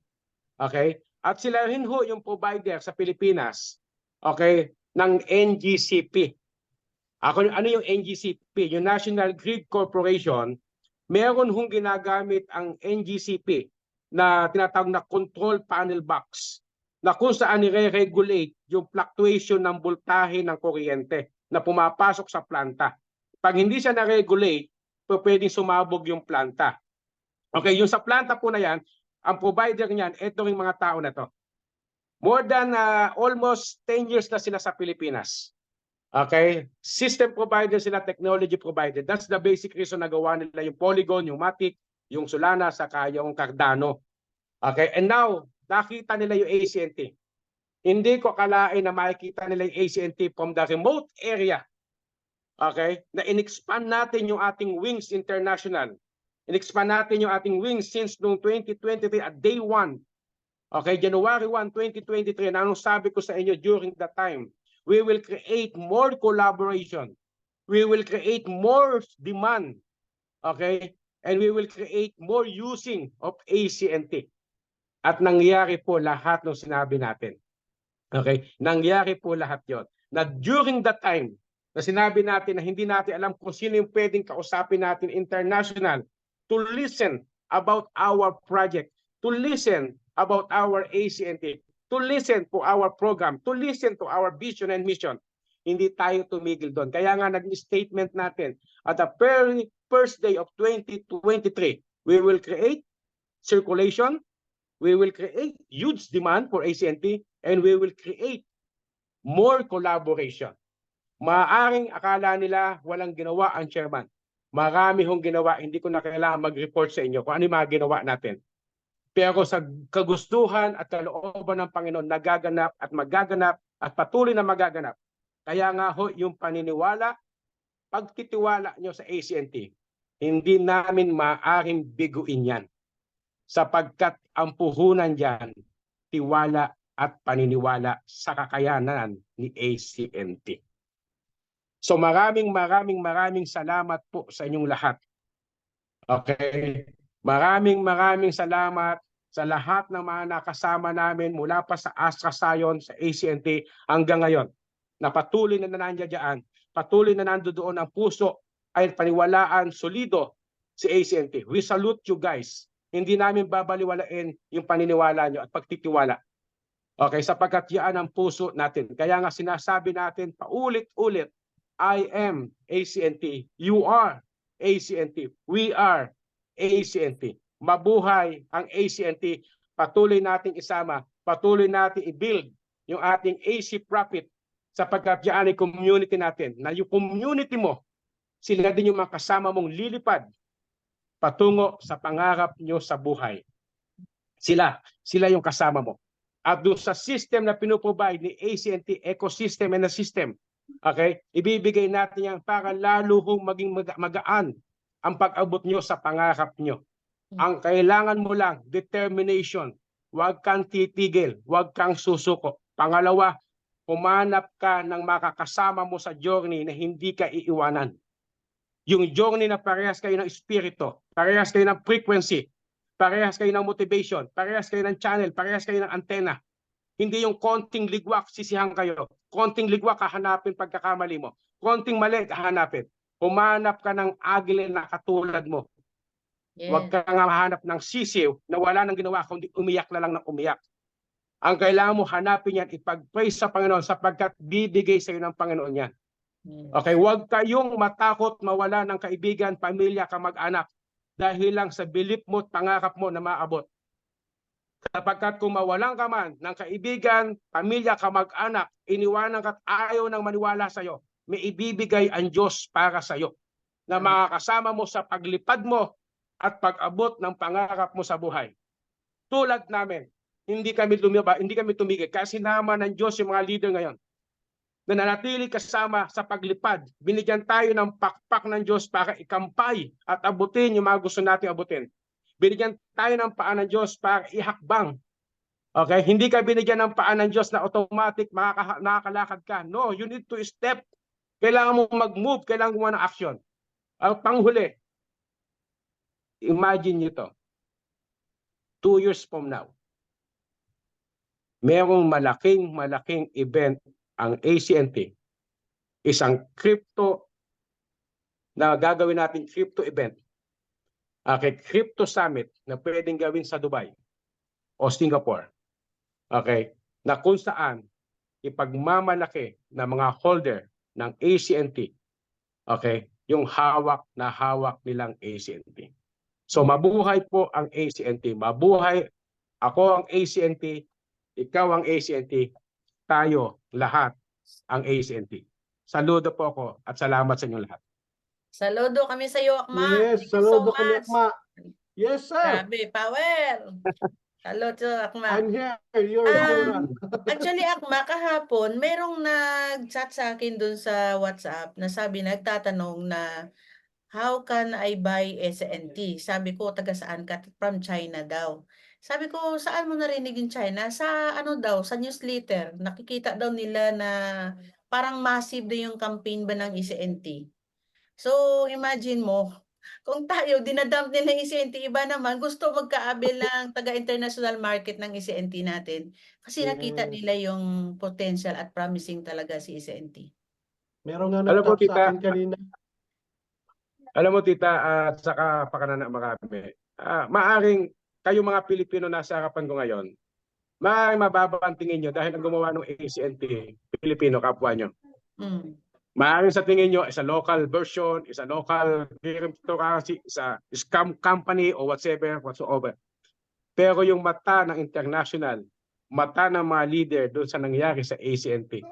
Okay? At sila rin ho yung provider sa Pilipinas, okay, ng NGCP. Ano yung NGCP? Yung National Grid Corporation, meron hong ginagamit ang NGCP na tinatawag na control panel box na kung saan nire-regulate yung fluctuation ng voltahe ng kuryente na pumapasok sa planta. Pag hindi siya na-regulate, pwedeng sumabog yung planta. Okay, yung sa planta po na yan, ang provider niyan, ito ring mga tao na to. More than almost 10 years na sila sa Pilipinas. Okay? System provider sila, technology provider. That's the basic reason na gawa nila yung Polygon, yung Matic, yung Solana, saka yung Cardano. Okay? And now, nakita nila yung ACNT. Hindi ko akalain na makikita nila yung ACNT from the remote area. Okay? Na in-expand natin yung ating Wings International. In-expand natin yung ating Wings since noong 2023 at day 1. Okay? January 1, 2023. Na anong sabi ko sa inyo during that time? We will create more collaboration. We will create more demand. Okay? And we will create more using of ACNT. At nangyari po lahat ng sinabi natin. Okay? Nangyari po lahat yon. Na during that time, na sinabi natin na hindi natin alam kung sino yung pwedeng kausapin natin international to listen about our project, to listen about our ACNT, to listen to our program, to listen to our vision and mission. Hindi tayo tumigil doon. Kaya nga nag-statement natin, at the very first day of 2023, we will create circulation, we will create huge demand for ACNT, and we will create more collaboration. Maaaring akala nila walang ginawa ang chairman. Marami hong ginawa, hindi ko na kailangan mag-report sa inyo kung ano yung mga ginawa natin. Pero sa kagustuhan at kalooban ng Panginoon, nagaganap at magaganap at patuloy na magaganap. Kaya nga ho, yung paniniwala, pagtitiwala nyo sa ACT, hindi namin maaaring biguin yan. Sapagkat ang puhunan dyan, tiwala at paniniwala sa kakayanan ni ACT. So maraming salamat po sa inyong lahat. Okay? Maraming salamat sa lahat ng mga nakasama namin mula pa sa Astra Sion, sa ACT hanggang ngayon. Na patuloy na nandiyan, patuloy na nandoon ang puso ay paniwalaan solido si ACT. We salute you guys. Hindi namin babaliwalain yung paniniwala nyo at pagtitiwala. Okay, sapagkat yan ang puso natin. Kaya nga sinasabi natin paulit-ulit, I am ACT. You are ACT. We are ACT. Mabuhay ang ACT. Patuloy nating isama, patuloy nating i-build yung ating AC Profit sapagkat yan ay community natin. Na yung community mo, sila din yung mga kasama mong lilipad patungo sa pangarap nyo sa buhay. Sila yung kasama mo. At doon sa system na pinuprovide ni ACT, ecosystem and a system, okay, ibibigay natin yan para lalo hong maging magaan ang pag-abot nyo sa pangarap nyo. Ang kailangan mo lang, determination. Huwag kang titigil, huwag kang susuko. Pangalawa, humanap ka ng makakasama mo sa journey na hindi ka iiwanan. Yung journey na parehas kayo ng espiritu, parehas kayo ng frequency, parehas kayo ng motivation, parehas kayo ng channel, parehas kayo ng antena. Hindi yung konting ligwak, sisihan kayo. Konting ligwak, hahanapin pagkakamali mo. Konting mali, hahanapin. Humanap ka ng agile na katulad mo. Yes. Huwag kang hahanap ng sisiw na wala nang ginawa, kundi umiyak na lang ng umiyak. Ang kailangan mo hanapin yan, ipag-praise sa Panginoon sapagkat bibigay sa iyo ng Panginoon yan. Yes. Okay, huwag kayong matakot mawala ng kaibigan, pamilya, kamag-anak dahil lang sa bilip mo at pangarap mo na maabot. Sapagkat kung mawalan ka man ng kaibigan, pamilya, kamag-anak, iniwanan ka at ayaw nang maniwala sa iyo, may ibibigay ang Diyos para sa iyo na makakasama mo sa paglipad mo at pag-abot ng pangarap mo sa buhay. Tulad namin, hindi kami tumigil kasi naman ng Diyos yung mga leader ngayon. Nananatili kasama sa paglipad. Binigyan tayo ng pakpak ng Diyos para ikampay at abutin yung mga gusto natin abutin. Binigyan tayo ng paan ng Diyos para ihakbang. Okay? Hindi ka binigyan ng paan ng Diyos na automatic makakalakad ka. No, you need to step. Kailangan mo mag-move, kailangan mo ng action. Ang panghuli, imagine nyo to. 2 years from now, merong malaking event ang ACT. Isang crypto na gagawin natin crypto event. Okay, crypto summit na pwedeng gawin sa Dubai o Singapore. Okay, na kung saan ipagmamalaki ng mga holder ng ACT. Okay, yung hawak nilang ACT. So mabuhay po ang ACT. Mabuhay ako ang ACT, ikaw ang ACT, tayo lahat ang ACT. Saludo po ako at salamat sa inyo lahat. Saludo kami sa iyo, Akma. Yes, Thank you so saludo kami, much. Akma. Yes, sir. Grabe, power. Saludo, Akma. I'm here. You're the Actually, Akma, kahapon, merong nag-chat sa akin dun sa WhatsApp na sabi, nagtatanong na, how can I buy SNT? Sabi ko, taga saan ka? From China daw. Sabi ko, saan mo narinig yung China? Sa ano daw, sa newsletter. Nakikita daw nila na parang massive na yung campaign ba ng SNT. So, imagine mo, kung tayo, dinadump nila yung SNT, iba naman, gusto magkaabil ng taga-international market ng SNT natin. Kasi nakita Yes. nila yung potential at promising talaga si SNT. Meron nga Alam mo, nag-chat sa tita, akin kanina. Alam mo, tita, at saka pakanana marami, maaring kayo mga Pilipino nasa harapan ko ngayon, maaring mababa ang tingin nyo dahil ang gumawa ng ACT, Pilipino, kapwa nyo. Maaring sa tingin nyo, is a local version, is a local cryptocurrency, is a scam company or whatsoever. Pero yung mata ng international, mata ng mga leader doon sa nangyari sa ACT,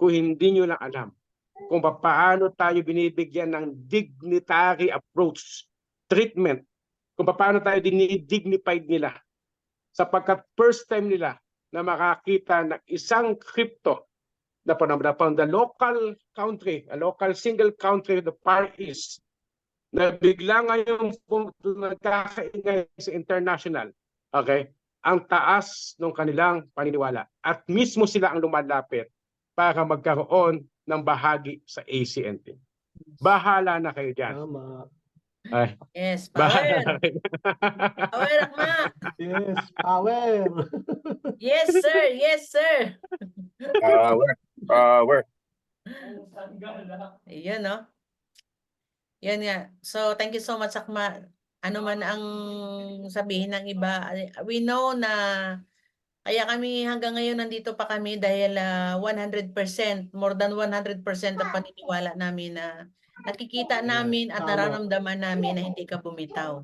kung hindi nyo lang alam kung paano tayo binibigyan ng dignitary approach, treatment, kung paano tayo diniddignified nila sapagkat first time nila na makakita ng isang crypto na from the local country, a local single country, the Far East, na bigla ngayon nagkakaingay sa international, okay, ang taas ng kanilang paniniwala. At mismo sila ang lumalapit para magkaroon ng bahagi sa ACNT. Bahala na kayo dyan. Tama. Ay, Yes, bahala power. na kayo. Power, Akma. Yes, power. Yes, sir. Yes, sir. Power. Ayun, no? Yan nga. So, thank you so much, Akma. Ano man ang sabihin ng iba, we know na kaya kami hanggang ngayon nandito pa kami dahil 100%, more than 100% ang paniniwala namin na nakikita namin at Tama. nararamdaman namin na hindi ka bumitaw.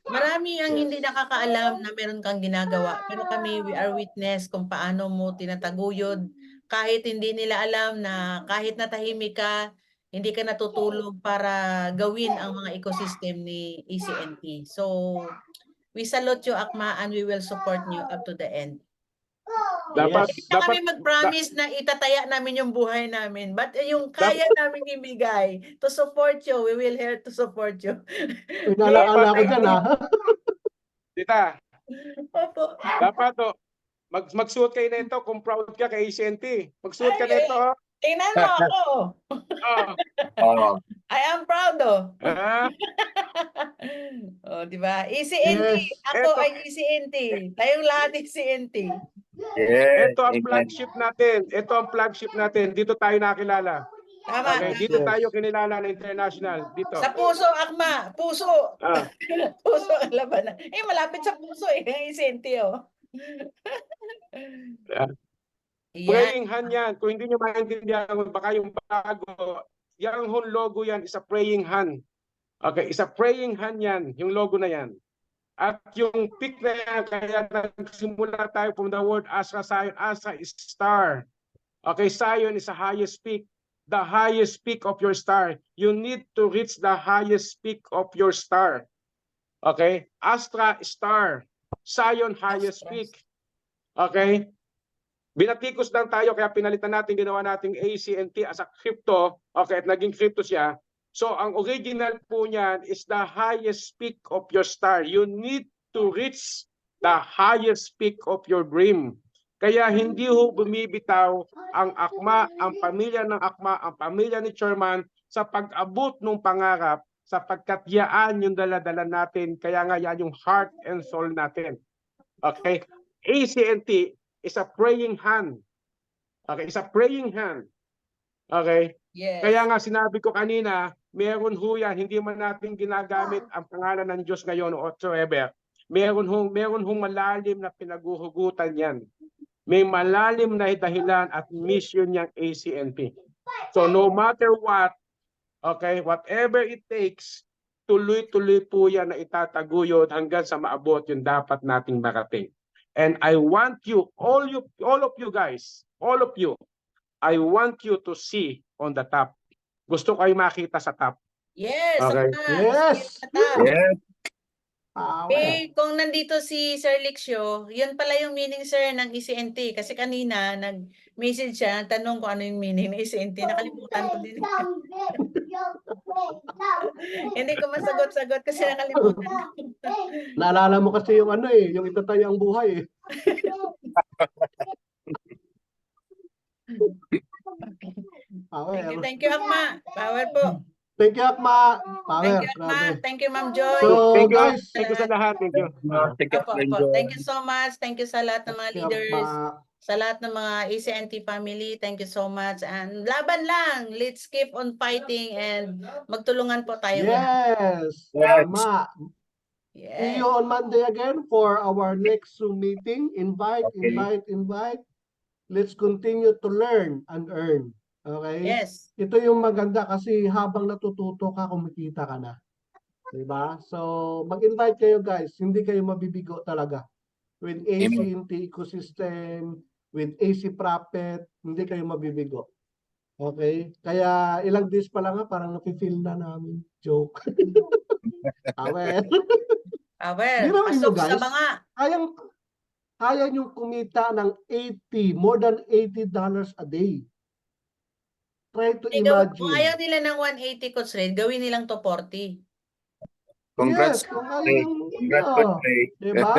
Marami ang hindi nakakaalam na meron kang ginagawa, pero kami, we are witness kung paano mo tinataguyod kahit hindi nila alam na kahit natahimik ka, hindi ka natutulog para gawin ang mga ecosystem ni ACNT. So, we salute you, Akma, and we will support you up to the end. Dapat, Yes. Na kami mag-promise na itataya namin yung buhay namin. But yung kaya namin ibigay to support you, we will here to support you. Pinalaala ko dyan, ha? Tita, Opo. dapat magsuot kayo nito kung proud ka kay ACNT. Magsuot ka Ay, nito, ha? Tingnan mo ako. Oh. I am proud, oh. Ah, Oh, di ba? ECNT. Yes. Ako Eto. ay ECNT. Tayong lahat ECNT. Yes. ito ang Amen. flagship natin. Ito ang flagship natin. Dito tayo nakilala. Tama. Okay, dito Yes. tayo kinilala na international. Dito. Sa puso, Akma. Puso. Ah, Puso ang labanan. Eh, malapit sa puso eh. Ang ECNT, oh. Ah. Yan. praying hand yan. Kung hindi nyo maintindihan, baka yung bago, yung logo yan is a praying hand. Okay, is a praying hand yan. Yung logo na yan. At yung peak na yan, kaya nagsimula tayo from the word Asra, Zion. Asra is star. Okay, Zion is the highest peak. The highest peak of your star. You need to reach the highest peak of your star. Okay? Astra, star. Zion, highest Astra. peak. Okay? Binatikos lang tayo, kaya pinalitan natin, ginawa nating ACNT as a crypto. Okay, at naging crypto siya. So, ang original po niyan is the highest peak of your star. You need to reach the highest peak of your dream. Kaya hindi ho bumibitaw ang Akma, ang pamilya ng Akma, ang pamilya ni Chairman sa pag-abot ng pangarap sapagkat yaan yung dala-dala natin. Kaya nga yan yung heart and soul natin. Okay? ACNT is a praying hand. Okay? It's a praying hand. Okay? Yes. Kaya nga sinabi ko kanina, meron ho yan, hindi man natin ginagamit ang pangalan ng Diyos ngayon o whatsoever. Meron hong malalim na pinaguhugutan yan. May malalim na dahilan at mission niyang ACNP. So no matter what, okay, whatever it takes, tuloy-tuloy po yan na itataguyod hanggang sa maabot yung dapat nating marating. And I want you, all of you guys, all of you, I want you to see on the top. Gusto kayo makita sa top. Yes. Okay. Akma. Yes. Yes. Power. Eh, kung nandito si Sir Lixio, yun pala yung meaning, sir, ng ECNT. Kasi kanina, nag-message siya, tanong ko ano yung meaning ng ECNT. Nakalimutan ko din. Hindi ko masagot-sagot kasi nakalimutan ko. Naalala mo kasi yung ano eh, yung itatayo ang buhay eh. Power. Thank you, Akma. Power po. Thank you, Akma. Power. Thank you, Akma. Grabe. Thank you, Ma'am Joy. So, Thank you, guys, thank you sa lahat. Thank you. Thank you, Opo, opo. Enjoy. Thank you so much. Thank you sa lahat ng mga thank you, leaders, Akma. sa lahat ng mga ACNT family. Thank you so much. And laban lang. Let's keep on fighting and magtulungan po tayo lahat. Yes, Yes. tama. See Yes. you on Monday again for our next Zoom meeting. Invite, Okay. invite. Let's continue to learn and earn. Okay? Yes. Ito yung maganda kasi habang natututo ka, kumikita ka na. Diba? So, mag-invite kayo guys. Hindi kayo mabibigo talaga. With ACNT ecosystem, with AC Prophet, hindi kayo mabibigo. Okay? Kaya ilang days pa lang nga, parang nafe-feel na namin. Joke. Awen. Well, Biruin nyo pasok sa guys, mga. kaya nyo kumita ng more than $80 a day. Try to Kung ayaw imagine. nila ng 180 Coach Red, gawin nilang to 40. Congrats, Yes, kung ayaw Ray. ng Congrats, Coach Ray. diba?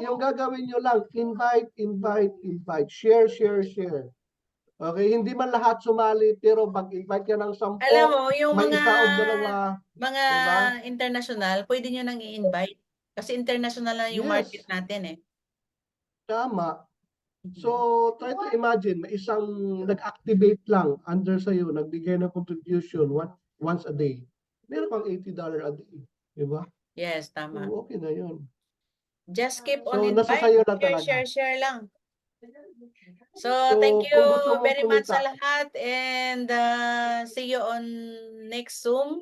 Yung gagawin nyo lang, invite, share. Okay, hindi man lahat sumali, pero pag-invite ka ng 10, Alam mo, yung may mga isa o dalawa, diba? international, pwede nyo nang i-invite. Kasi international na yung Yes. market natin eh. Tama. So, try to imagine, may isang nag-activate lang under sa'yo, nagbigay ng contribution once a day. Meron kang $80 a day. Diba? Yes, tama. So, okay na yun. Just keep So, on nasa invite. sa'yo lang talaga. Share lang. So, So, thank you kung gusto mong very much sa kumita, lahat and see you on next Zoom.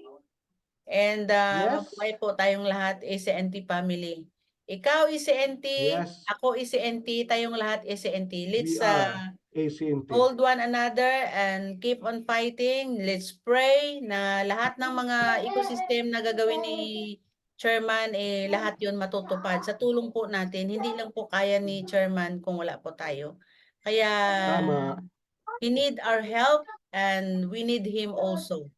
And yes, mabuhay po tayong lahat, ACNT family. Ikaw ACNT, yes, ako ACNT, tayong lahat ACNT. Let's we are ACNT. hold one another and keep on fighting. Let's pray na lahat ng mga ecosystem na gagawin ni Chairman, lahat yun matutupad. Sa tulong po natin, hindi lang po kaya ni Chairman kung wala po tayo. Kaya Tama. he need our help and we need him also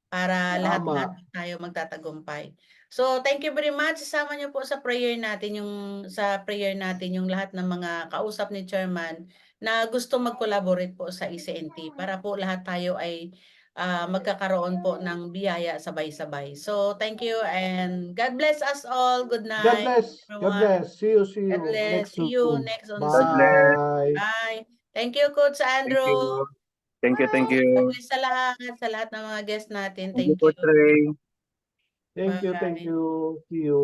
para lahat-lahat Tama. tayo magtatagumpay. So, thank you very much. Isama niyo po sa prayer natin yung lahat ng mga kausap ni Chairman na gusto mag-collaborate po sa ECNT para po lahat tayo ay magkakaroon po ng biyaya sabay-sabay. So, thank you and God bless us all. Good God night, bless. God everyone. bless. See you God bless. next See you Zoom. next on God Zoom. bless. Bye. Bye. Thank you, Coach Thank Andrew. you. Thank God you. bless sa lahat ng mga guests natin. Thank you, Thank you. Coach Ray. Thank you. Bye. See you.